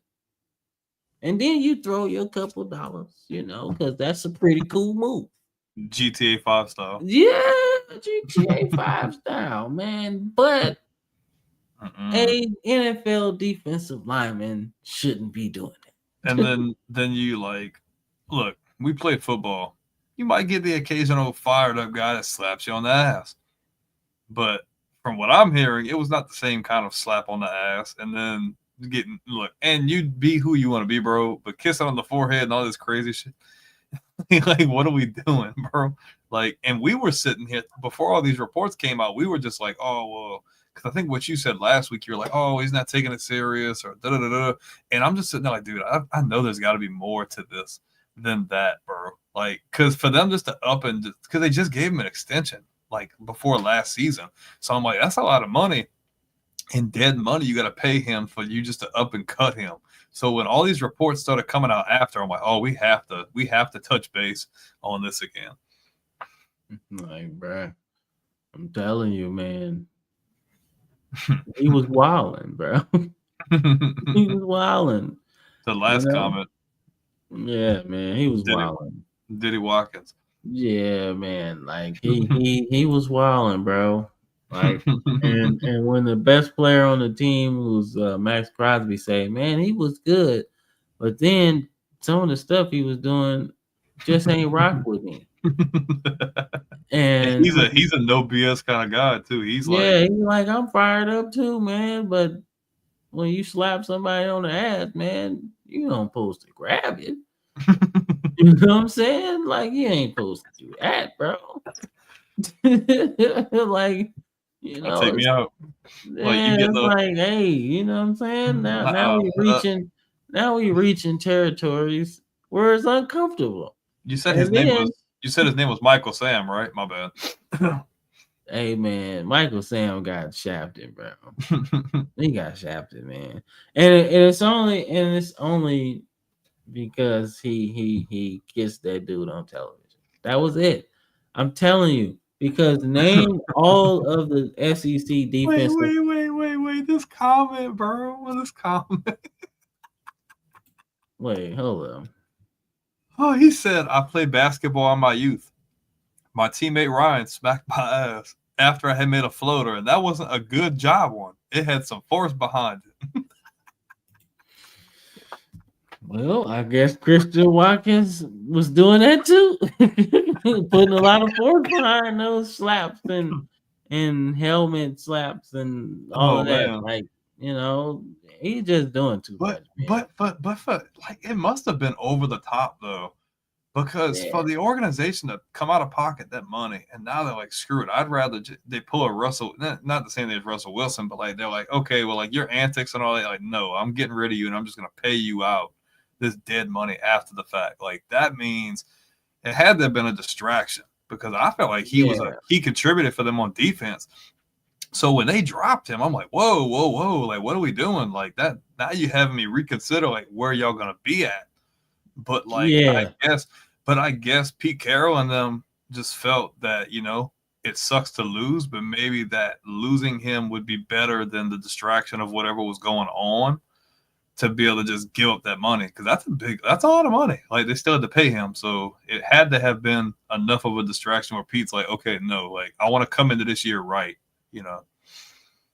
And then you throw your couple dollars, because that's a pretty cool move. GTA 5 style. Yeah, GTA 5 style, man. But a NFL defensive lineman shouldn't be doing it. And then you look, we play football. You might get the occasional fired up guy that slaps you on the ass. But from what I'm hearing, it was not the same kind of slap on the ass. And then and you'd be who you want to be, bro. But kissing on the forehead and all this crazy shit. Like, what are we doing, bro? Like, and we were sitting here before all these reports came out. We were just like, oh, well, because I think what you said last week, you're like, oh, he's not taking it serious or da da da da. And I'm just sitting there like, dude, I know there's got to be more to this than that, bro. Like, because for them just to up and because they just gave him an extension like before last season. So I'm like, that's a lot of money. And dead money you got to pay him for you just to up and cut him. So when all these reports started coming out after, I'm like, oh, we have to touch base on this again. Like, bro, I'm telling you, man, he was wilding, bro. He was wilding. The last comment. Yeah, man, he was wilding. Diddy Watkins. Yeah, man, like he was wilding, bro. Like, and when the best player on the team was Max Crosby, say, man, he was good, but then some of the stuff he was doing just ain't rock with me. And he's a no BS kind of guy too. He's like I'm fired up too, man. But when you slap somebody on the ass, man, you don't supposed to grab it. You know what I'm saying? Like, you ain't supposed to do that, bro. Like, take me out. Like, you like, hey, you know what I'm saying? Now we reaching territories where it's uncomfortable. You said his name was Michael Sam, right? My bad. Hey, man, Michael Sam got shafted, bro. He got shafted, man. And it's only because he kissed that dude on television. That was it. I'm telling you, because name all of the SEC defensive. Wait. This comment, bro. What is comment? Wait, hold on. Oh, he said, I played basketball in my youth. My teammate Ryan smacked my ass after I had made a floater, and that wasn't a good job one. It had some force behind it. Well, I guess Christian Watkins was doing that too, putting a lot of force behind those slaps and helmet slaps and all Oh of that. man. Like, he's just doing too But much, man. for, like, it must have been over the top though. Because Yeah, for the organization to come out of pocket that money, and now they're like, screw it. I'd rather they pull a Russell, not the same thing as Russell Wilson, but like they're like, okay, well, like your antics and all that, like, no, I'm getting rid of you, and I'm just gonna pay you out this dead money after the fact. Like that means it had to have been a distraction because I felt like yeah, he contributed for them on defense. So when they dropped him, I'm like, whoa, like what are we doing? Like that now you having me reconsider like where y'all gonna be at. But like yeah, I guess Pete Carroll and them just felt that, it sucks to lose, but maybe that losing him would be better than the distraction of whatever was going on to be able to just give up that money. Because that's a lot of money. Like they still had to pay him. So it had to have been enough of a distraction where Pete's like, okay, no, like I want to come into this year right, you know.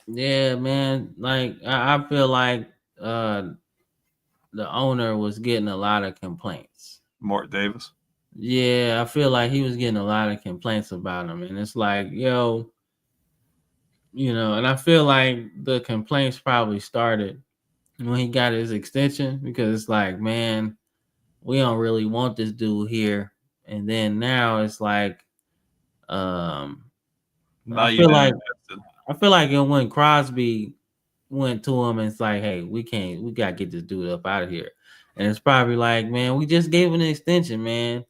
yeah, man. Like I feel like the owner was getting a lot of complaints. Mark Davis. Yeah, I feel like he was getting a lot of complaints about him, and it's like, yo, and I feel like the complaints probably started when he got his extension because it's like, man, we don't really want this dude here, and then now it's like, um, Now I you feel done like invested. when Crosby went to him and it's like, hey, we gotta get this dude up out of here, and it's probably like, man, we just gave him an extension, man.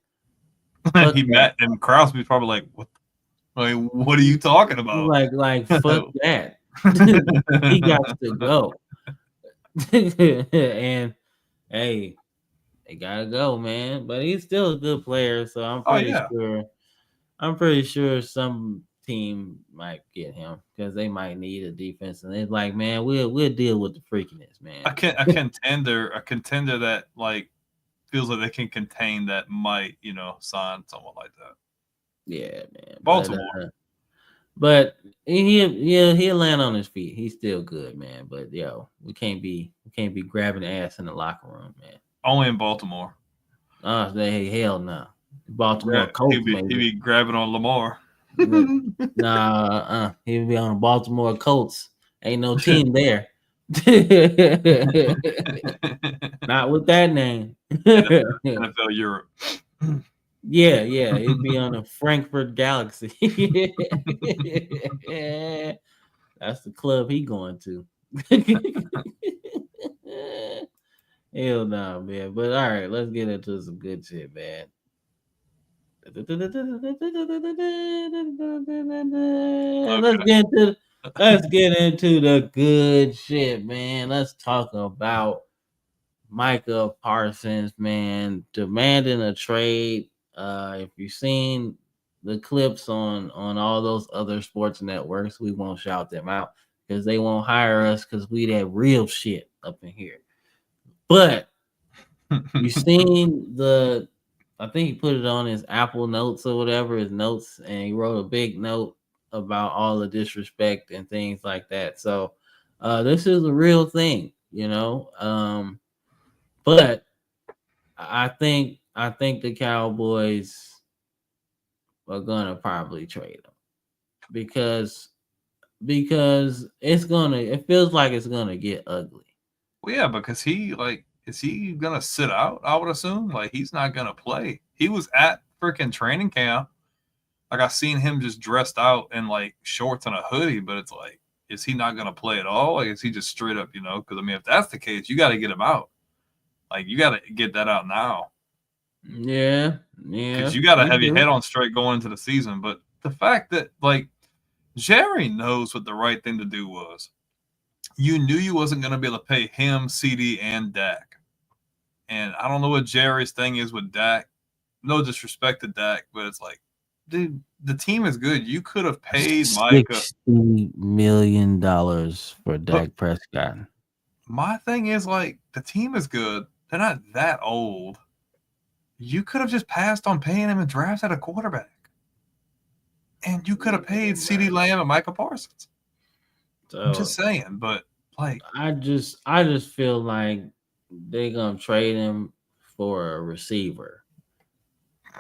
Fuck He that. met and Crosby's probably like, what are you talking about? Like fuck that. He got to go. And hey, they gotta go, man. But he's still a good player, so Oh yeah. I'm pretty sure some team might get him because they might need a defense, and they're like, man, we'll deal with the freakiness, man. A contender that like feels like they can contain that might, sign someone like that. Yeah, man. Baltimore. But he'll land on his feet. He's still good, man. But yo, we can't be grabbing ass in the locker room, man. Only in Baltimore. Oh, hell no. Baltimore Colts, He'd maybe. be grabbing on Lamar. Nah, he'll be on the Baltimore Colts. Ain't no team there. Not with that name. NFL Europe. Yeah, it'd be on the Frankfurt Galaxy. That's the club he going to. Hell no, man. But all right, let's get into some good shit, man. Let's get into the good shit, man. Let's talk about Micah Parsons, man, demanding a trade. If you've seen the clips on all those other sports networks, we won't shout them out because they won't hire us because we that real shit up in here. But you seen I think he put it on his Apple Notes or whatever, his notes, and he wrote a big note about all the disrespect and things like that. So this is a real thing, but I think the Cowboys are gonna probably trade him because it feels like it's gonna get ugly. Well, yeah, because is he gonna sit out? I would assume like he's not gonna play. He was at freaking training camp. Like I seen him just dressed out in like shorts and a hoodie, but it's like, is he not gonna play at all? Like is he just straight up? Because I mean, if that's the case, you got to get him out. Like you got to get that out now. Yeah, Because you got to you have your do. head on straight going into the season. But the fact that like Jerry knows what the right thing to do was. You knew you wasn't going to be able to pay him, CD, and Dak. And I don't know what Jerry's thing is with Dak. No disrespect to Dak, but it's like, dude, the team is good. You could have paid Micah. $60 million for But Dak Prescott. my thing is like, the team is good. They're not that old. You could have just passed on paying him and drafted a quarterback. And you could have paid CeeDee Lamb and Micah Parsons. I'm just saying, but like, I just feel like they're gonna trade him for a receiver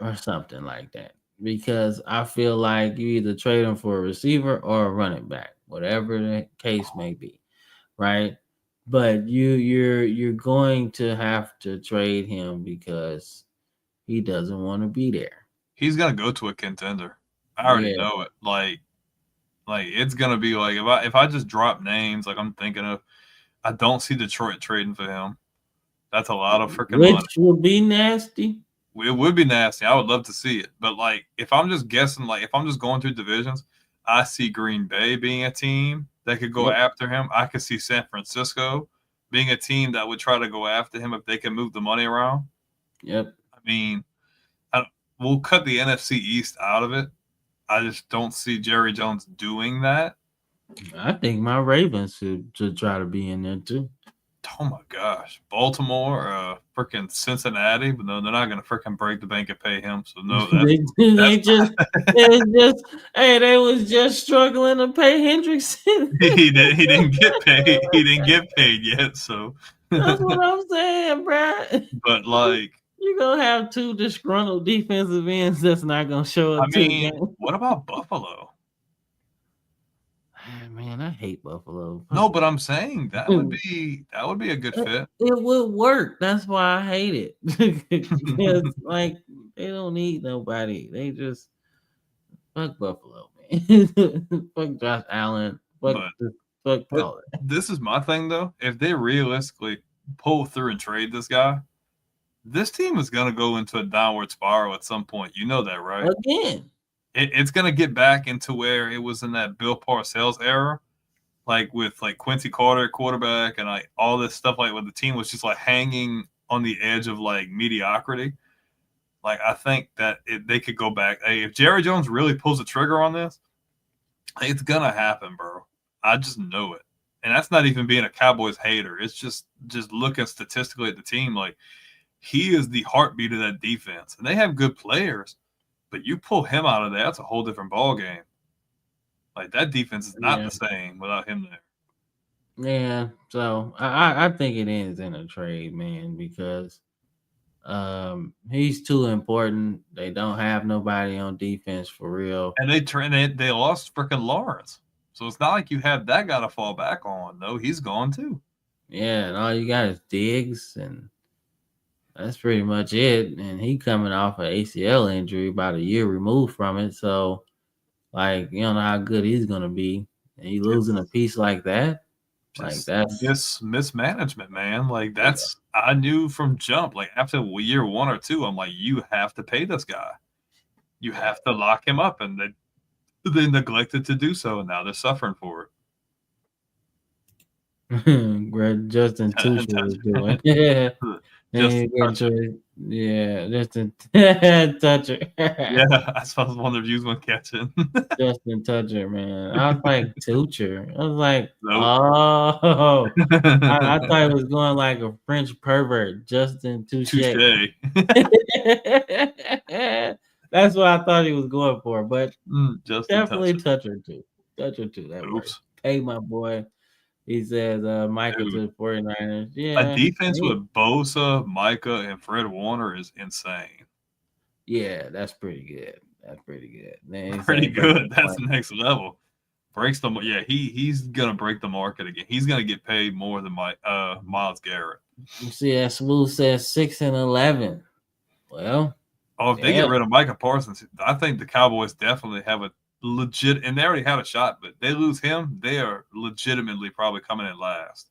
or something like that. Because I feel like you either trade him for a receiver or a running back, whatever the case may be, right? But you're going to have to trade him because he doesn't want to be there. he's gonna go to a contender. I already Yeah. know it. Like it's gonna be like if I just drop names like I'm thinking of, I don't see Detroit trading for him. That's a lot of freaking money. Which would be nasty. It would be nasty. I would love to see it. But like if I'm just guessing, like if I'm just going through divisions, I see Green Bay being a team that could go Yep. after him. I could see San Francisco being a team that would try to go after him if they can move the money around. Yep. I mean, we'll cut the NFC East out of it. I just don't see Jerry Jones doing that. I think my Ravens should try to be in there too. Oh my gosh, Baltimore, freaking Cincinnati, but no, they're not gonna freaking break the bank and pay him. So no, they was just struggling to pay Hendrickson. he didn't get paid. He didn't get paid yet. So That's what I'm saying, bro. but like, You're gonna have two disgruntled defensive ends that's not gonna show up I to the mean, game. what about Buffalo? Man, I hate Buffalo. No, but I'm saying that would be a good fit. It would work. That's why I hate it. Because like they don't need nobody. They just fuck Buffalo, man. Fuck Josh Allen. Fuck But all that. this is my thing though. If they realistically pull through and trade this guy, this team is gonna go into a downward spiral at some point. You know that, right? Again. It's gonna get back into where it was in that Bill Parcells era, like with like Quincy Carter quarterback and like all this stuff, like when the team was just like hanging on the edge of like mediocrity. Like I think that they could go back. Hey, if Jerry Jones really pulls the trigger on this, it's gonna happen, bro. I just know it. And that's not even being a Cowboys hater. It's just looking statistically at the team. Like he is the heartbeat of that defense, and they have good players. But you pull him out of there, that's a whole different ball game. Like that defense is not the same without him there. Yeah, so I think it ends in a trade, man, because he's too important. They don't have nobody on defense for real. And they lost freaking Lawrence. So it's not like you have that guy to fall back on. No, he's gone too. Yeah, and all you got is Diggs, and that's pretty much it. And he coming off an ACL injury, about a year removed from it. So, like, you don't know how good he's gonna be. And he losing a piece like that, like that's just mismanagement, man. Like that's I knew from jump. Like after year 1 or 2, I'm like, you have to pay this guy. You have to lock him up, and they neglected to do so, and now they're suffering for it. Justin Tuchel was doing. Justin Toucher. Yeah, I saw one of the views when catching. Justin Toucher, man. I was like Tucher. I was like, Nope. oh, I thought it was going like a French pervert, Justin Touche. That's what I thought he was going for, but Justin definitely Toucher too. Toucher too. That works. Hey, my boy. He says Micah to the 49ers. Yeah. A defense with Bosa, Micah, and Fred Warner is insane. Yeah, that's pretty good. That's pretty good. Man, pretty good. That's next level. Breaks the he's gonna break the market again. He's gonna get paid more than Myles Garrett. You see that Smooth says 6-11. Well, if they get rid of Micah Parsons, I think the Cowboys definitely have a legit, and they already had a shot, but they lose him, they are legitimately probably coming in last.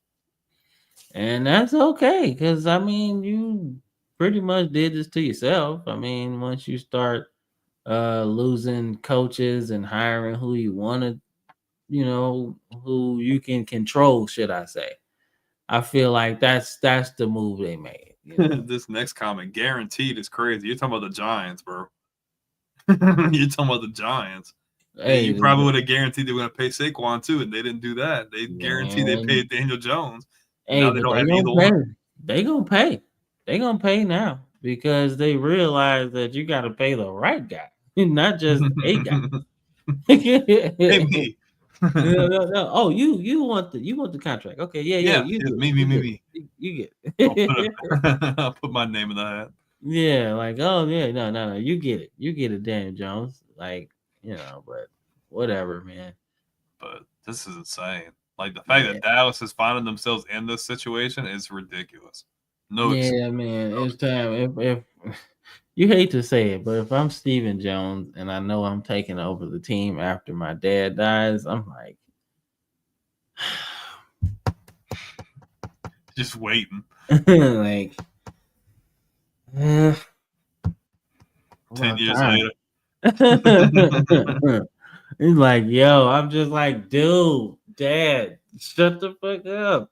And that's okay, because I mean, you pretty much did this to yourself. I mean, once you start losing coaches and hiring who you want to, who you can control, should I say. I feel like that's the move they made. You know? This next comment, guaranteed, is crazy. You're talking about the Giants, bro. You're talking about the Giants. Hey, you probably would have guaranteed they were going to pay Saquon too, and they didn't do that. They guaranteed they paid Daniel Jones. Hey, now they don't have either one. They gonna pay. They gonna pay now because they realize that you got to pay the right guy, not just a guy. Hey, me. No. Oh, you want the contract? Okay, yeah. You get Me. You get. I'll put my name in the hat. Yeah, like no. You get it. You get it, Daniel Jones. Like but whatever, man. But this is insane. Like the fact that Dallas is finding themselves in this situation is ridiculous. No, man, it's time. If you hate to say it, but if I'm Stephen Jones and I know I'm taking over the team after my dad dies, I'm like, just waiting. like 10 years later. He's like, yo, I'm just like, dude, dad, shut the fuck up.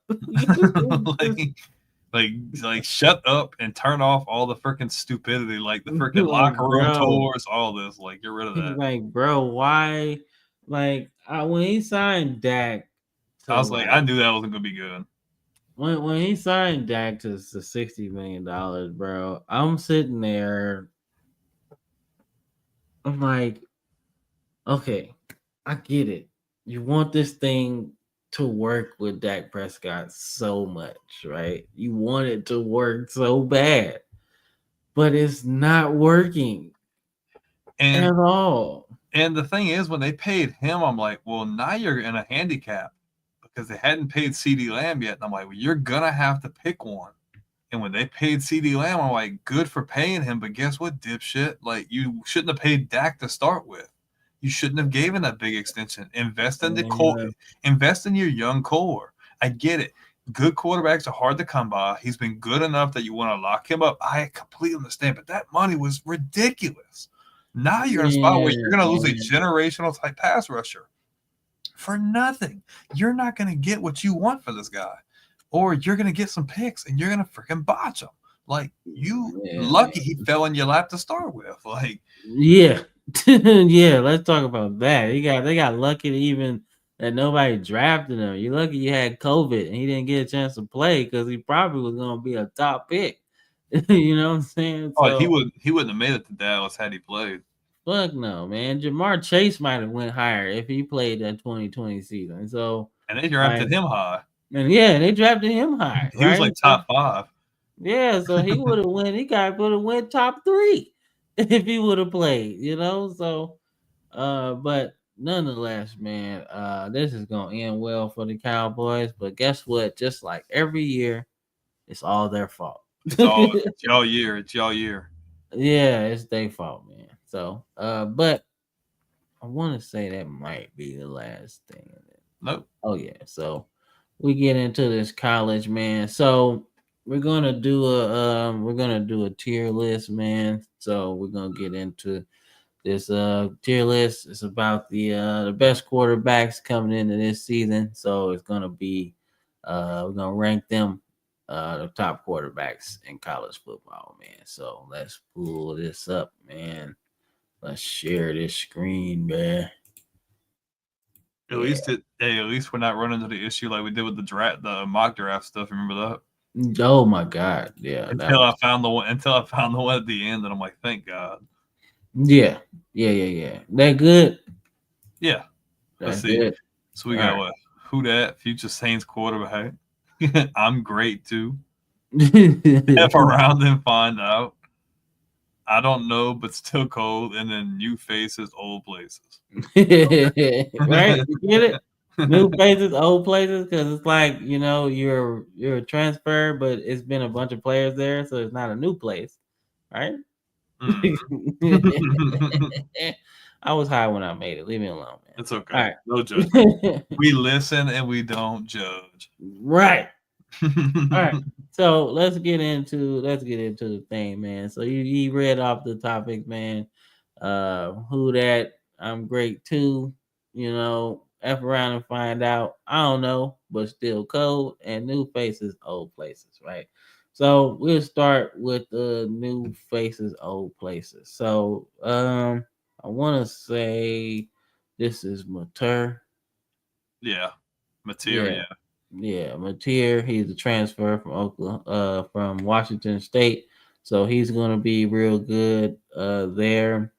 like shut up and turn off all the freaking stupidity, like the freaking locker room tours, all this. Like, get rid of that. Like, bro, why? Like, when he signed Dak, I was like, I knew that wasn't gonna be good. When he signed Dak to $60 million, bro, I'm sitting there. I'm like, okay, I get it. You want this thing to work with Dak Prescott so much, right? You want it to work so bad, but it's not working at all. And the thing is, when they paid him, I'm like, well, now you're in a handicap because they hadn't paid CeeDee Lamb yet. And I'm like, well, you're gonna have to pick one. And when they paid CeeDee Lamb, I'm like, good for paying him, but guess what, dipshit? Like, you shouldn't have paid Dak to start with. You shouldn't have given that big extension. Invest in the core. Invest in your young core. I get it. Good quarterbacks are hard to come by. He's been good enough that you want to lock him up. I completely understand, but that money was ridiculous. Now you're in a spot where you're going to lose a generational type pass rusher for nothing. You're not going to get what you want for this guy, or you're going to get some picks and you're going to freaking botch them. Like, lucky he fell in your lap to start with. Like, yeah, let's talk about that. They got lucky to even that nobody drafted him. You're lucky you had COVID and he didn't get a chance to play because he probably was going to be a top pick. You know what I'm saying? So, he wouldn't have made it to Dallas had he played. Fuck no, man. Jamar Chase might have went higher if he played that 2020 season. So, and they drafted him high. And they drafted him high. He was like top 5. Yeah, so he would have went. He would have went top 3 if he would have played. So, but nonetheless, man, this is gonna end well for the Cowboys. But guess what? Just like every year, it's all their fault. It's y'all year. It's y'all year. Yeah, it's their fault, man. So, but I want to say that might be the last thing. Nope. Oh yeah. So we get into this college, man. So we're gonna do a tier list, man. So we're gonna get into this tier list. It's about the best quarterbacks coming into this season. So it's gonna be we're gonna rank them the top quarterbacks in college football, man. So let's pull this up, man. Let's share this screen, man. At least we're not running into the issue like we did with the mock draft stuff. Remember that? Oh my god, yeah. Until I found the one at the end, and I'm like, thank God. Yeah. That good? Yeah. Let's see. Good. So we got what? Who that? Future Saints quarterback. I'm great too. F around and find out. I don't know, but still cold. And then new faces, old places. Right? You get it? New places, old places, because it's like, you're a transfer, but it's been a bunch of players there, so it's not a new place, right? I was high when I made it. Leave me alone, man. It's okay. All right. No judgment. We listen and we don't judge. Right. All right. So let's get into the thing, man. So you read off the topic, man. Who that? I'm great too. F around and find out. I don't know, but still cold and new faces, old places, right? So we'll start with the new faces, old places. So I want to say this is Mater. Yeah, Yeah, materia. yeah, Mateer. He's a transfer from Oklahoma, from Washington State. So he's gonna be real good there.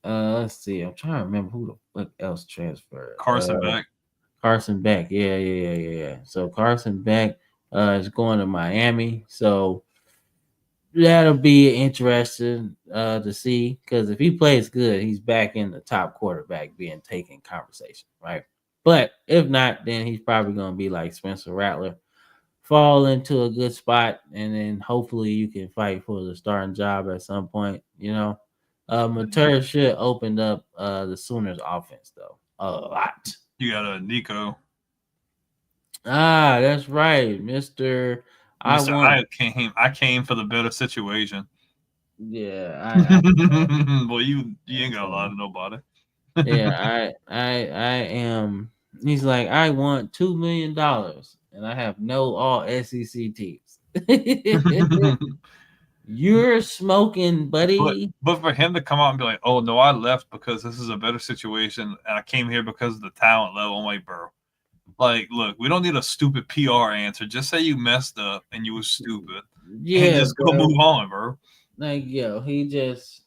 Let's see. I'm trying to remember who the fuck else transferred. Carson Beck. Carson Beck. Yeah. So Carson Beck is going to Miami. So that'll be interesting to see because if he plays good, he's back in the top quarterback being taken conversation, right? But if not, then he's probably going to be like Spencer Rattler, fall into a good spot, and then hopefully you can fight for the starting job at some point. Mater should open up the Sooners offense though a lot. You got a Nico. Ah, that's right, Mister. I Mister, want. I came for the better situation. Yeah, Well, you ain't got a lot I of nobody. yeah, I am. He's like, I want $2 million, and I have no all SEC teams. You're smoking, but buddy. but for him to come out and be like, oh no, I left because this is a better situation, and I came here because of the talent level. I'm like, bro, like, look, we don't need a stupid PR answer. Just say you messed up and you were stupid, and Yeah, just go bro. move on, bro. Like, yo, he just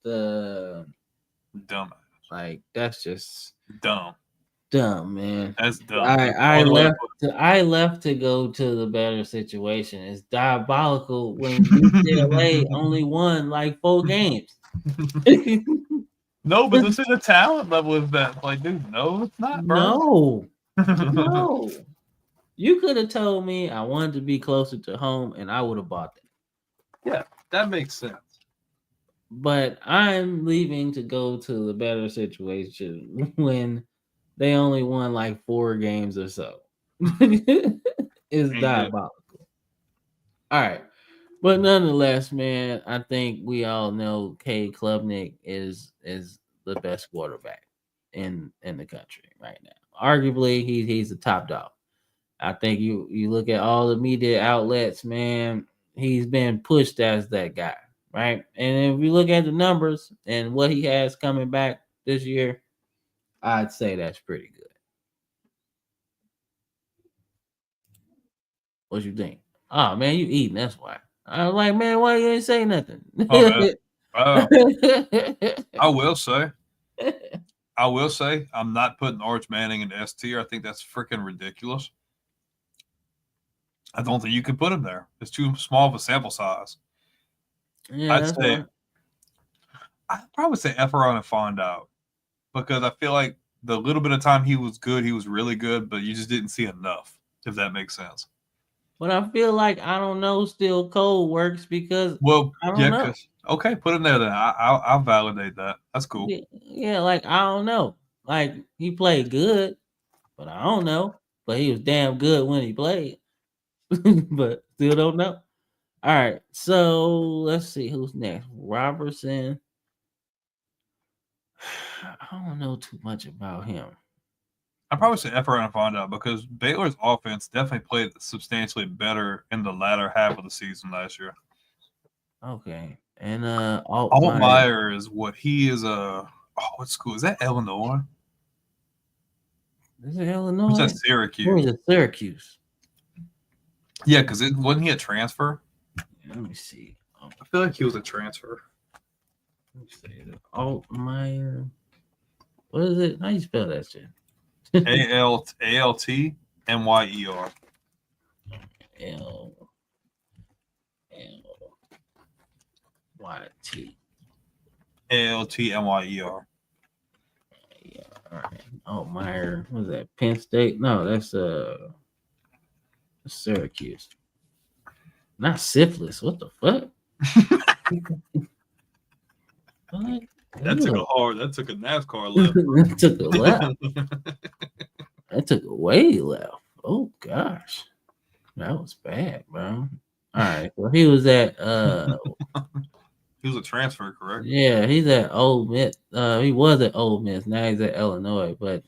Dumb, like that's just dumb. dumb, man. That's dumb. I Like I all the way to left put. I left to go to the better situation. It's diabolical when UCLA only won like 4 games. No, but this is the talent level is that like, dude, no, it's not, bro. No, no. You could have told me I wanted to be closer to home, and I would have bought that. Yeah, that makes sense. But I'm leaving to go to the better situation when they only won like 4 games or so. It's Ain't it? diabolical. All right. But nonetheless, man, I think we all know Cade Klubnik is the best quarterback in the country right now. Arguably, he's the top dog. I think you look at all the media outlets, man, he's been pushed as that guy, right? And if you look at the numbers and what he has coming back this year, I'd say that's pretty good. What you think? Oh man, you eating? That's why. I was like, man, why you ain't say nothing? Oh man. I will say, I'm not putting Arch Manning in S tier. I think that's freaking ridiculous. I don't think you can put him there. It's too small of a sample size. Yeah, I'd that's say why. I'd probably say Efron and find out because I feel like the little bit of time he was good, he was really good, but you just didn't see enough. If that makes sense. But I feel like I don't know still cold works because Well, I don't yeah, know. because okay, put him there then. I'll validate that. That's cool. Yeah, like I don't know. Like he played good, but I don't know. But he was damn good when he played. But still don't know. All right, so let's see who's next. Robertson. I don't know too much about him. I'd probably say Efron and find out because Baylor's offense definitely played substantially better in the latter half of the season last year. Okay, and Altmaier. Altmaier is what he is. What school is that? Illinois? Is it Or Illinois? is that Or Syracuse? is it Syracuse? Yeah, because it wasn't he a transfer? Let me see. I feel like he was a transfer. Let me see. Altmaier. What is it? How you spell that shit? ALTMYER. L Y T. ALTMYER. Yeah, all right. Altmaier. What is that? Penn State? No, that's Syracuse. Not syphilis. What the fuck? What? That took a NASCAR left. That took a left. That took a way left. Oh gosh. That was bad, bro. All right. Well, he was at He was a transfer, correct? yeah, he's at Ole Miss. He was at Ole Miss. Now he's at Illinois. But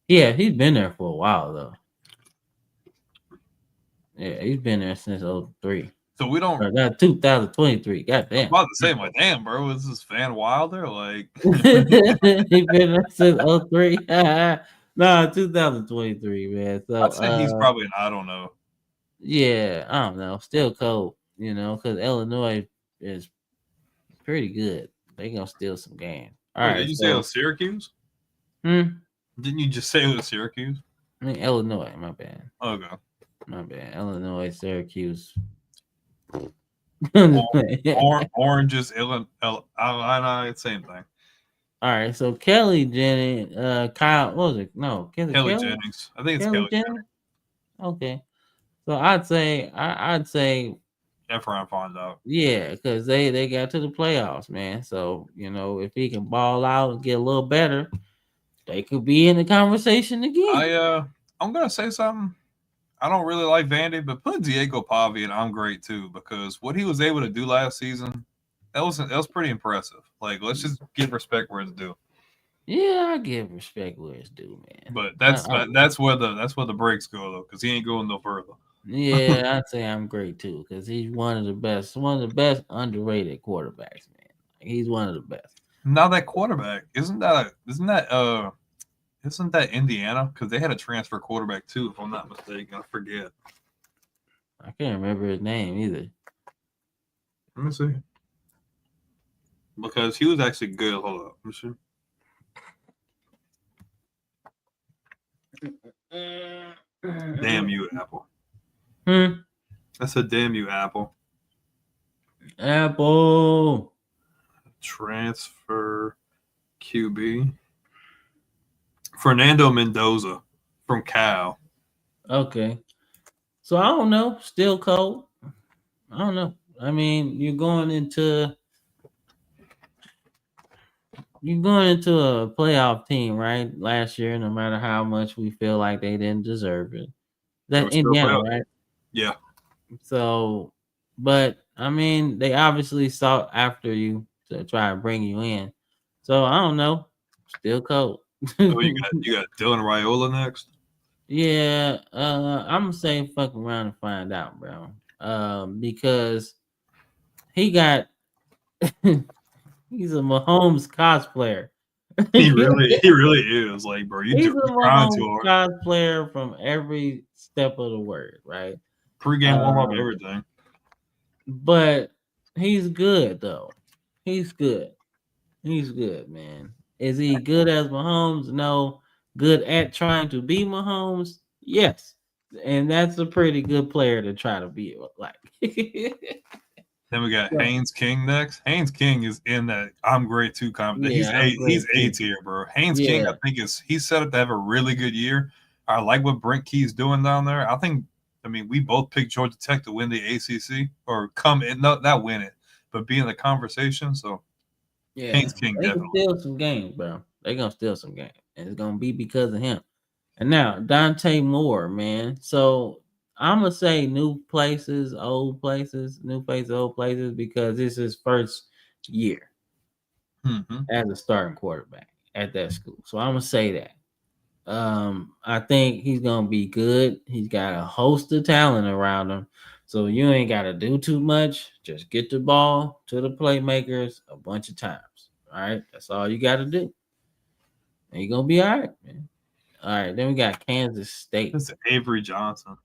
yeah, he's been there for a while though. Yeah, he's been there since 03. So we don't. Or not 2023. God I'm damn. about to say, like, damn, bro, is this Van Wilder? Like, He been there since 03. No, 2023, man. So I'd say he's probably I don't know. yeah, I don't know. Still cold, because Illinois is pretty good. They gonna steal some games. All Wait, right, did you say it so was Syracuse? hmm? Didn't you just say it was Syracuse? I mean Illinois, my bad. Okay. My bad. Illinois, Syracuse. Oranges, Illinois, same thing. All right, so Kelly Jennings, Kyle, what was it? No, Kelly Jennings. I think it's Kelly Kelly Jennings. Jennings. Okay, so I'd say Efron finds out. yeah, because they got to the playoffs, man. So if he can ball out and get a little better, they could be in the conversation again. I'm gonna say something. I don't really like Vandy, but put Diego Pavi and I'm great too, because what he was able to do last season, that was pretty impressive. Like, let's just give respect where it's due. Yeah, I give respect where it's due, man. But that's where the breaks go though, because he ain't going no further. Yeah, I'd say I'm great too, because he's one of the best underrated quarterbacks, man. He's one of the best. Now that quarterback, isn't that Indiana? Because they had a transfer quarterback too, if I'm not mistaken. I forget. I can't remember his name either. Let me see. Because he was actually good. Hold up. Let me see. Damn you, Apple. That's a damn you, Apple. Apple. Transfer QB. Fernando Mendoza from Cal. Okay. So I don't know. Still cold. I don't know. I mean, you're going into a playoff team, right? Last year, no matter how much we feel like they didn't deserve it. That Indiana, right? Yeah. So, but I mean, they obviously sought after you to try and bring you in. So I don't know. Still cold. So you got Dylan Raiola next. Yeah, I'm gonna say fuck around and find out, bro. Because he got he's a Mahomes cosplayer. He really is. Like, bro, He's a trying Mahomes too hard. cosplayer from every step of the word, right? Pre-game warm up, everything. But he's good though. He's good. He's good, man. Is he good as Mahomes? No. Good at trying to be Mahomes? Yes. And that's a pretty good player to try to be like. Then we got Haynes King next. Haynes King is in that I'm great too comment. Yeah, he's A tier, bro. Haynes King, I think he's set up to have a really good year. I like what Brent Key's doing down there. I mean, we both picked Georgia Tech to win the ACC or come in, not win it, but be in the conversation. So yeah, Haynes King they definitely. can steal some games, bro. They're gonna steal some games, and it's gonna be because of him. And now Dante Moore, man. So I'm gonna say new places, old places, new places, old places, because this is his first year as a starting quarterback at that school. So I'm gonna say that. I think he's gonna be good. He's got a host of talent around him. So you ain't gotta do too much. Just get the ball to the playmakers a bunch of times. All right. That's all you gotta do. And you're gonna be all right, man. All right, then we got Kansas State. It's Avery Johnson.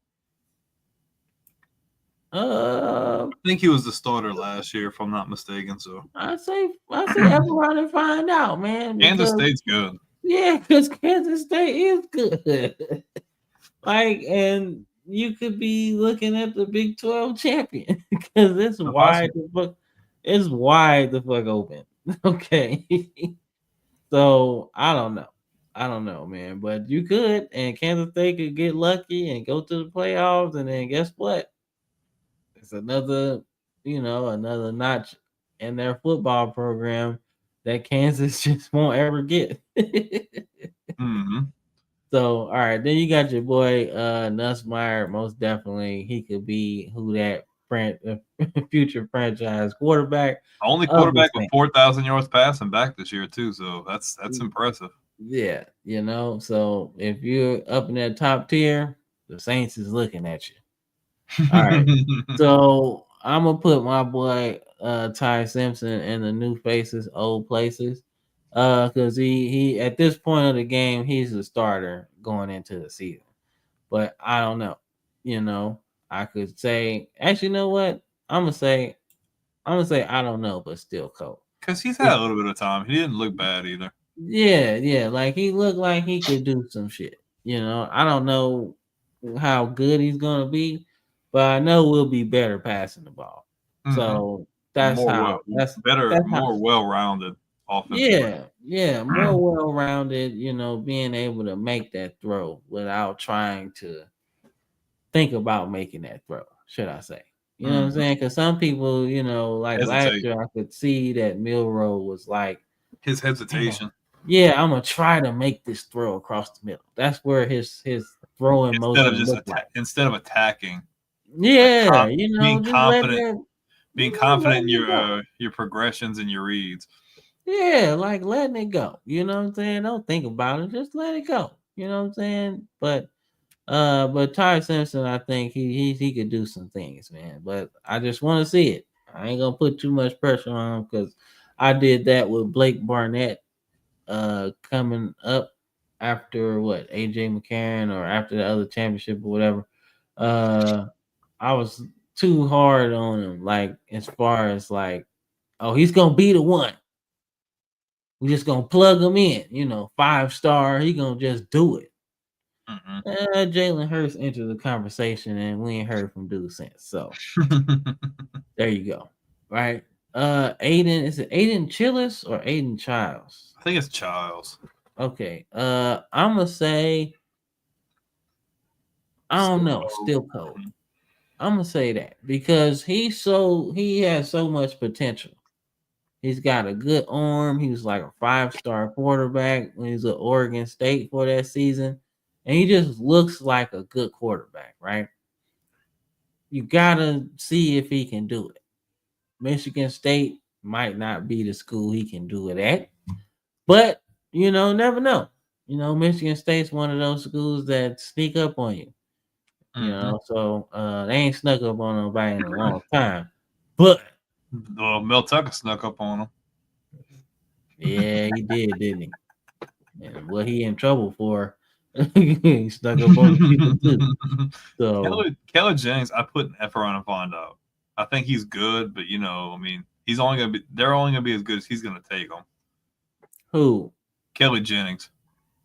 I think he was the starter last year, if I'm not mistaken. So I say everyone and find out, man. Kansas State's good. Yeah, because Kansas State is good. And you could be looking at the Big 12 champion because it's wide the fuck open. Okay. So I don't know, man. But you could, and Kansas State could get lucky and go to the playoffs, and then guess what? It's another notch in their football program that Kansas just won't ever get. So, all right, then you got your boy Nussmeier. Most definitely, he could be who that future franchise quarterback. Only quarterback with 4,000 yards passing back this year too. So that's impressive. Yeah, so if you're up in that top tier, the Saints is looking at you. All right. So I'm gonna put my boy Ty Simpson in the new faces, old places. Because he at this point of the game, he's a starter going into the season. But I don't know. You know, I could say actually, you know what? I'm gonna say I don't know, but still cold. Because he's had a little bit of time. He didn't look bad either. Yeah, like he looked like he could do some shit. You know, I don't know how good he's gonna be, but I know we'll be better passing the ball. Mm-hmm. So that's More how well, better, that's how more well-rounded offensively. yeah, more well rounded, you know, being able to make that throw without trying to think about making that throw, should I say. You know what I'm Mm-hmm. saying? Because some people, you know, like last Hesitate. year I could see that Milrow was like, His "Man, hesitation yeah, I'm gonna try to make this throw across the middle." That's where his throwing motion looked like. instead of attacking, like Yeah, you know, being just letting confident, it, being confident in letting it go. your progressions and your reads. Yeah, like letting it go. You know what I'm saying? Don't think about it. Just let it go. You know what I'm saying? But Ty Simpson, I think he could do some things, man. But I just want to see it. I ain't gonna put too much pressure on him because I did that with Blake Barnett coming up after what AJ McCarron or after the other championship or whatever. Uh I was too hard on him, like as far as like, oh, he's gonna be the one. We just gonna plug him in, you know, 5-star. He gonna just do it. Mm-hmm. Jalen Hurts entered the conversation, and we ain't heard from dude since. So there you go. Right. Aiden, is it Aiden Chillis or Aiden Childs? I think it's Childs. Okay. I'm gonna say I don't Still know. cold. Still cold. I'm gonna say that because he has so much potential. He's got a good arm. He was like a 5-star quarterback when he was at Oregon State for that season. And he just looks like a good quarterback, right? You gotta see if he can do it. Michigan State might not be the school he can do it at, but you know, never know. You know, Michigan State's one of those schools that sneak up on you. You Mm-hmm. know, so they ain't snuck up on nobody in a long time. But Mel Tucker snuck up on him. yeah, he did, didn't he? And what he in trouble for, he snuck up on the people too. So Keller Jennings, I put an effort on to find out. I think he's good, but you know, I mean, he's only gonna be. They're only gonna be as good as he's gonna take them. who? Kelly Jennings.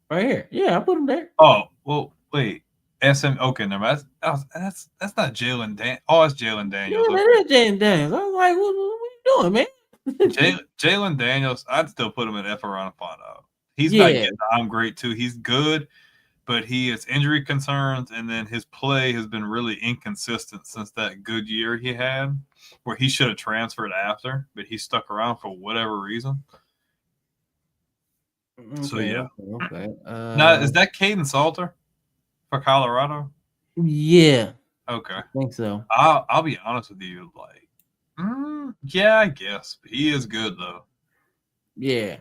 Right here. Yeah, I put him there. Oh well, wait. SM. Okay, never mind. That's not Jalen Dan. Oh, it's Jalen Yeah, Daniels. Okay, that is Jaden Daniels. I was like, what you doing, man? Jalen Daniels. I'd still put him in effort on to find out. He's not Yeah, getting. I'm great too. He's good, but he has injury concerns, and then his play has been really inconsistent since that good year he had, where he should have transferred after, but he stuck around for whatever reason. So okay, yeah. okay. Now is that Caden Salter for Colorado? Yeah, Okay. I think so. I'll be honest with you, like, yeah, I guess he is good though. Yeah.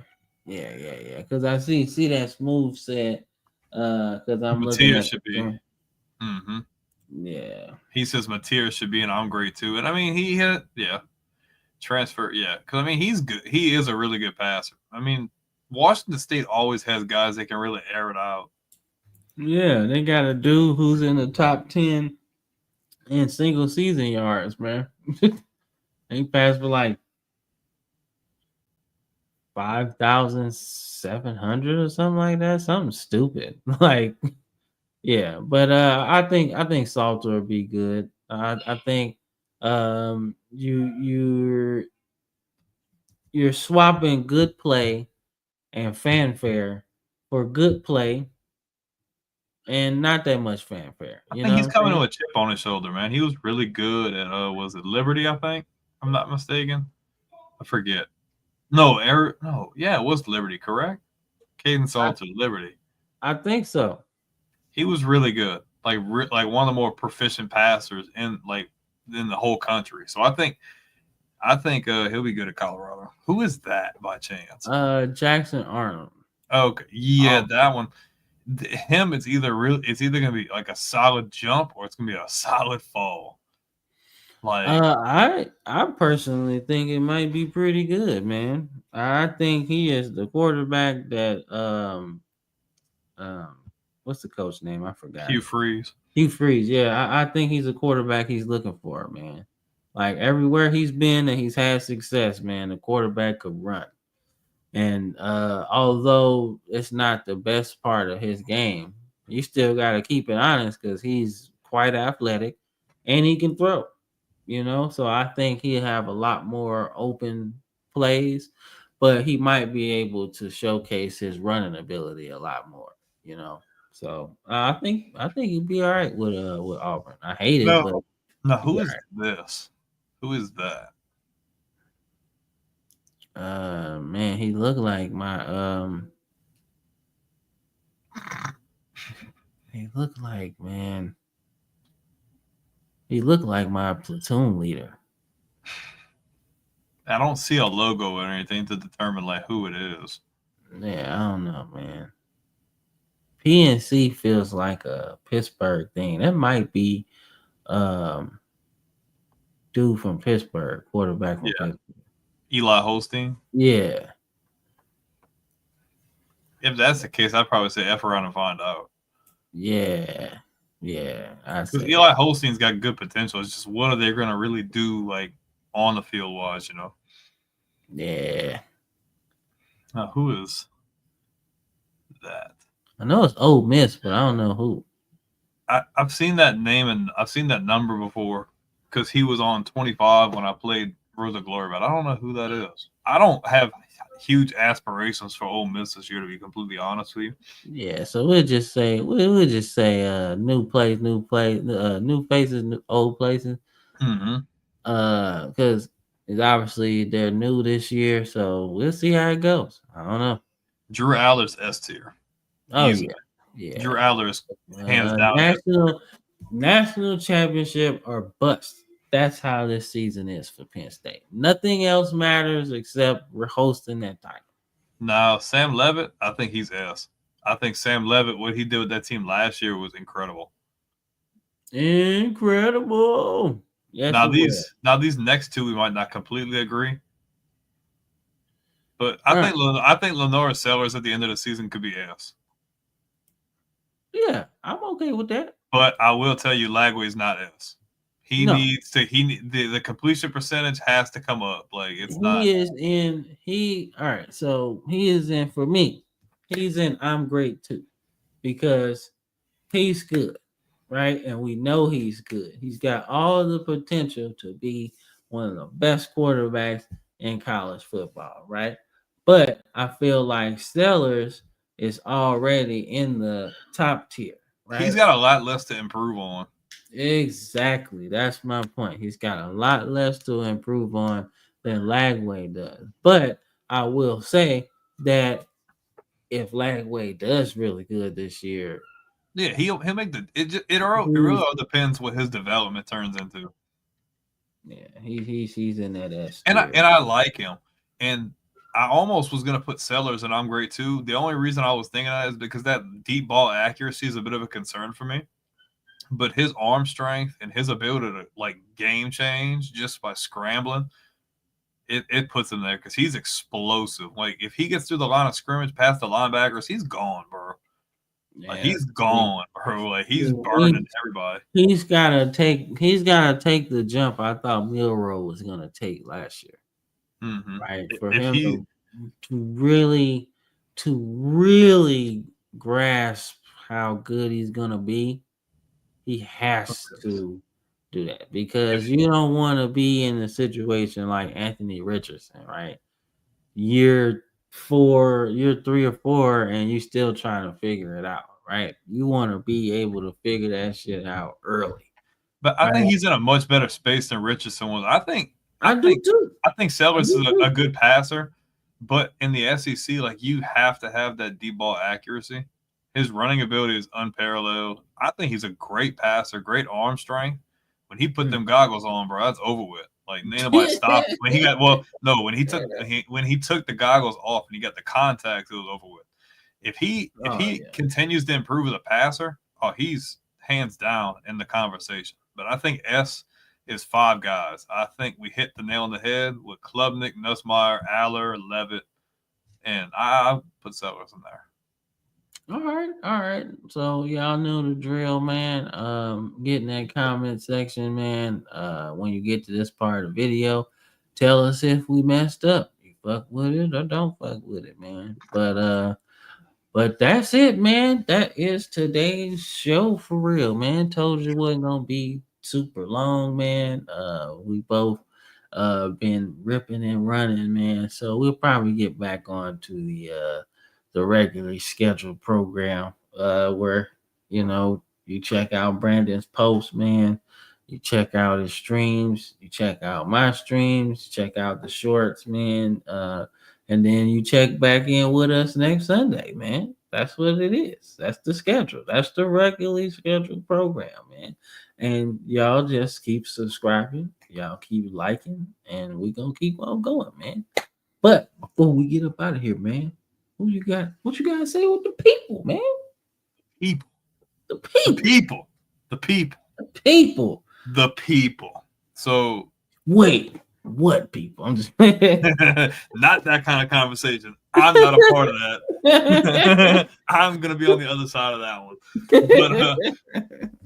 Because I see that smooth set. Because I'm looking Mateer at should the be. screen. Mm-hmm. Yeah. He says Mateer should be, and I'm great too. And I mean, he hit, yeah, transfer, yeah. Because I mean, he's good. He is a really good passer. I mean, Washington State always has guys that can really air it out. Yeah, they got a dude who's in the top 10 in single season yards, man. He passed for like 5,700 or something like that. Something stupid. Like, yeah. But I think Salter will be good. I think you're swapping good play and fanfare for good play and not that much fanfare. I You think know he's what I'm coming saying? with a chip on his shoulder, man. He was really good at was it Liberty? I think I'm not mistaken. I forget. No, no, yeah, it was Liberty, correct? Caden Salter, Liberty. I think so. He was really good, like one of the more proficient passers in the whole country. So I think he'll be good at Colorado. Who is that by chance? Jackson Arnold. Okay, yeah, Oh, that one. him, it's either gonna be like a solid jump or it's gonna be a solid fall. Like I personally think it might be pretty good, man. I think he is the quarterback that um what's the coach name? I forgot. Hugh Freeze. Hugh Freeze. Yeah, I think he's a quarterback he's looking for, man. Like everywhere he's been and he's had success, man, the quarterback could run. And although it's not the best part of his game, you still got to keep it honest because he's quite athletic and he can throw. So I think he'll have a lot more open plays, but he might be able to showcase his running ability a lot more. So I think he'd be all right with Auburn. I hate it, No, but no. he'd be Who all is this? Who is that? right. Man, he looked like my he looked like man. He looked like my platoon leader. I don't see a logo or anything to determine like who it is. Yeah, I don't know, man. PNC feels like a Pittsburgh thing. That might be um dude from Pittsburgh, quarterback from Yeah, Pittsburgh. Eli Holstein. Yeah, If that's the case, I'd probably say F around and find out. yeah, yeah. I Because say that. Eli Holstein's got good potential. It's just what are they going to really do, like on the field wise? Yeah. Now, who is that? I know it's Ole Miss, but I don't know who. I've seen that name and I've seen that number before because he was on 25 when I played Rosa Glory, but I don't know who that is. I don't have huge aspirations for Ole Miss this year, to be completely honest with you. Yeah, so we'll just say new place, new faces, old places. Mm-hmm. Because it's obviously they're new this year, so we'll see how it goes. I don't know. Drew Aller's S tier. Oh Easily. yeah, Drew Aller is hands down. national championship or bust. That's how this season is for Penn State. Nothing else matters except we're hosting that title. Now, Sam Levitt, I think he's S. I think Sam Levitt, what he did with that team last year was incredible. Incredible. Yes, Now these next two we might not completely agree, but I think Lenora Sellers at the end of the season could be S. Yeah, I'm okay with that. But I will tell you, Lagway is not S. He No. needs to. The completion percentage has to come up. Like it's not. All right. So he is in for me. He's in. I'm great too, because he's good, right? And we know he's good. He's got all the potential to be one of the best quarterbacks in college football, right? But I feel like Sellers is already in the top tier, right? He's got a lot less to improve on. Exactly. That's my point. He's got a lot less to improve on than Lagway does. But I will say that if Lagway does really good this year, yeah, he'll make it really all depends what his development turns into. Yeah, he's in that S and tier. I like him, and I almost was gonna put Sellers, and I'm great too. The only reason I was thinking that is because that deep ball accuracy is a bit of a concern for me. But his arm strength and his ability to like game change just by scrambling, it puts him there because he's explosive. Like if he gets through the line of scrimmage past the linebackers, he's gone, bro. Like he's gone, bro. Like he's burning everybody. He's gotta take the jump I thought Milroe was gonna take last year. Mm-hmm. Right. For him to really grasp how good he's gonna be, he has to do that because you don't want to be in a situation like Anthony Richardson, right? Year 3 or 4, and you still trying to figure it out, right? You want to be able to figure that shit out early. But I think he's in a much better space than Richardson was. I think Sellers is a good passer, but in the SEC, like you have to have that deep ball accuracy. His running ability is unparalleled. I think he's a great passer, great arm strength. When he put them goggles on, bro, that's over with. Like nobody stopped. When he took the goggles off and he got the contacts, it was over with. If he yeah. continues to improve as a passer, he's hands down in the conversation. But I think S is 5 guys. I think we hit the nail on the head with Klubnik, Nussmeier, Aller, Levitt, and I put Sellers in there. All right. So y'all know the drill, man. Get in that comment section, man. When you get to this part of the video, tell us if we messed up. You fuck with it or don't fuck with it, man. But that's it, man. That is today's show for real, man. Told you it wasn't gonna be super long, man. We both been ripping and running, man. So we'll probably get back on to the regularly scheduled program where you check out Brandon's post, man. You check out his streams, you check out my streams, check out the shorts, man. And then you check back in with us next Sunday, man. That's what it is. That's the schedule. That's the regularly scheduled program, man. And y'all just keep subscribing. Y'all keep liking. And we're going to keep on going, man. But before we get up out of here, man, what you got to say with the people, man? People. The people. The people. The people. The people. The people. So wait. What people? I'm just not that kind of conversation. I'm not a part of that. I'm gonna be on the other side of that one.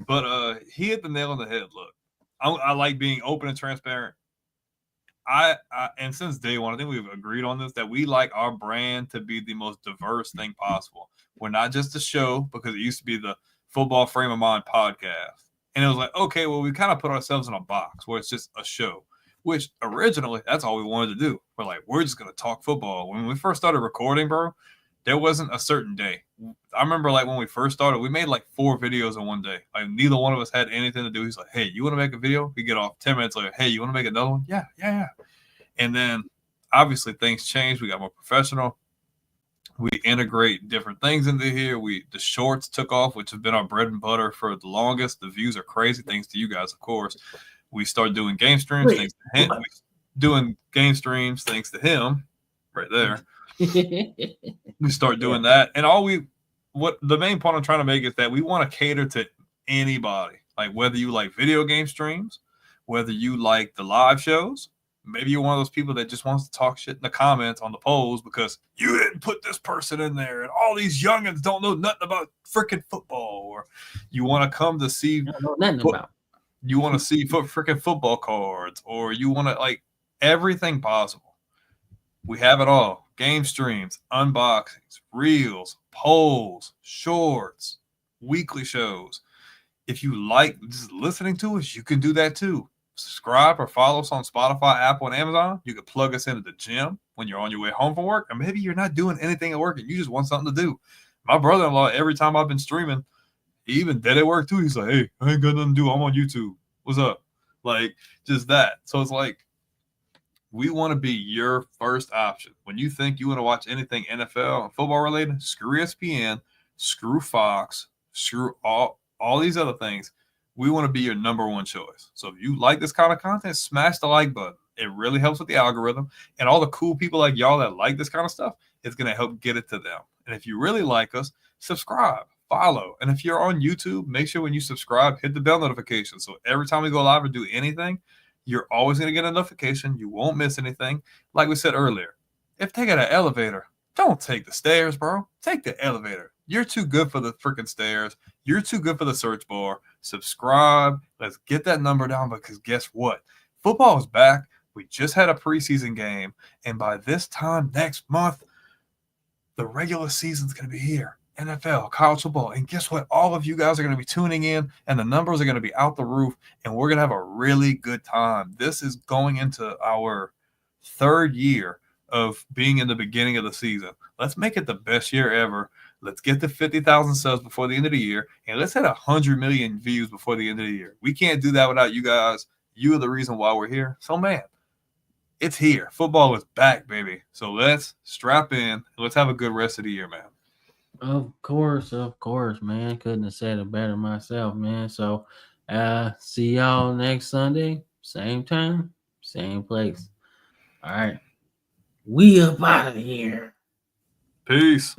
But he hit the nail on the head. Look, I like being open and transparent. And since day one, I think we've agreed on this, that we like our brand to be the most diverse thing possible. We're not just a show, because it used to be the Football Frame of Mind podcast, and it was like, okay, well, we kind of put ourselves in a box where it's just a show. Which originally, that's all we wanted to do. We're just going to talk football. When we first started recording, bro, there wasn't a certain day. I remember when we first started, we made 4 videos in one day. Neither one of us had anything to do. He's like, hey, you want to make a video? We get off 10 minutes later. Hey, you want to make another one? Yeah. And then obviously things changed. We got more professional. We integrate different things into here. The shorts took off, which have been our bread and butter for the longest. The views are crazy, thanks to you guys, of course. We started doing game streams, thanks to him. Doing game streams, thanks to him, right there. We start doing that, and what the main point I'm trying to make is that we want to cater to anybody. Whether you like video game streams, whether you like the live shows, maybe you're one of those people that just wants to talk shit in the comments on the polls because you didn't put this person in there, and all these youngins don't know nothing about freaking football, or you want to come to see. Don't know nothing about. You want to see freaking football cards, or you want to everything possible. We have it all. Game streams, unboxings, reels, polls, shorts, weekly shows. If you like just listening to us, you can do that too. Subscribe or follow us on Spotify, Apple, and Amazon. You can plug us into the gym when you're on your way home from work, or maybe you're not doing anything at work and you just want something to do. My brother-in-law, every time I've been streaming, he even did at work too. He's like, hey, I ain't got nothing to do. I'm on YouTube. What's up? Just that. So it's we want to be your first option. When you think you want to watch anything NFL and football related, screw ESPN, screw Fox, screw all these other things. We want to be your number one choice. So if you like this kind of content, smash the like button. It really helps with the algorithm. And all the cool people like y'all that like this kind of stuff, it's going to help get it to them. And if you really like us, subscribe, follow. And if you're on YouTube, make sure when you subscribe, hit the bell notification. So every time we go live or do anything, you're always going to get a notification. You won't miss anything. Like we said earlier, if they got an elevator, don't take the stairs, bro. Take the elevator. You're too good for the freaking stairs. You're too good for the search bar. Subscribe. Let's get that number down, because guess what? Football is back. We just had a preseason game. And by this time next month, the regular season's going to be here. NFL, college football. And guess what? All of you guys are going to be tuning in, and the numbers are going to be out the roof, and we're going to have a really good time. This is going into our 3rd year of being in the beginning of the season. Let's make it the best year ever. Let's get to 50,000 subs before the end of the year, and let's hit 100 million views before the end of the year. We can't do that without you guys. You are the reason why we're here. So, man, it's here. Football is back, baby. So let's strap in, and let's have a good rest of the year, man. Of course, man. Couldn't have said it better myself, man. So, see y'all next Sunday, same time, same place. All right, we up out of here. Peace.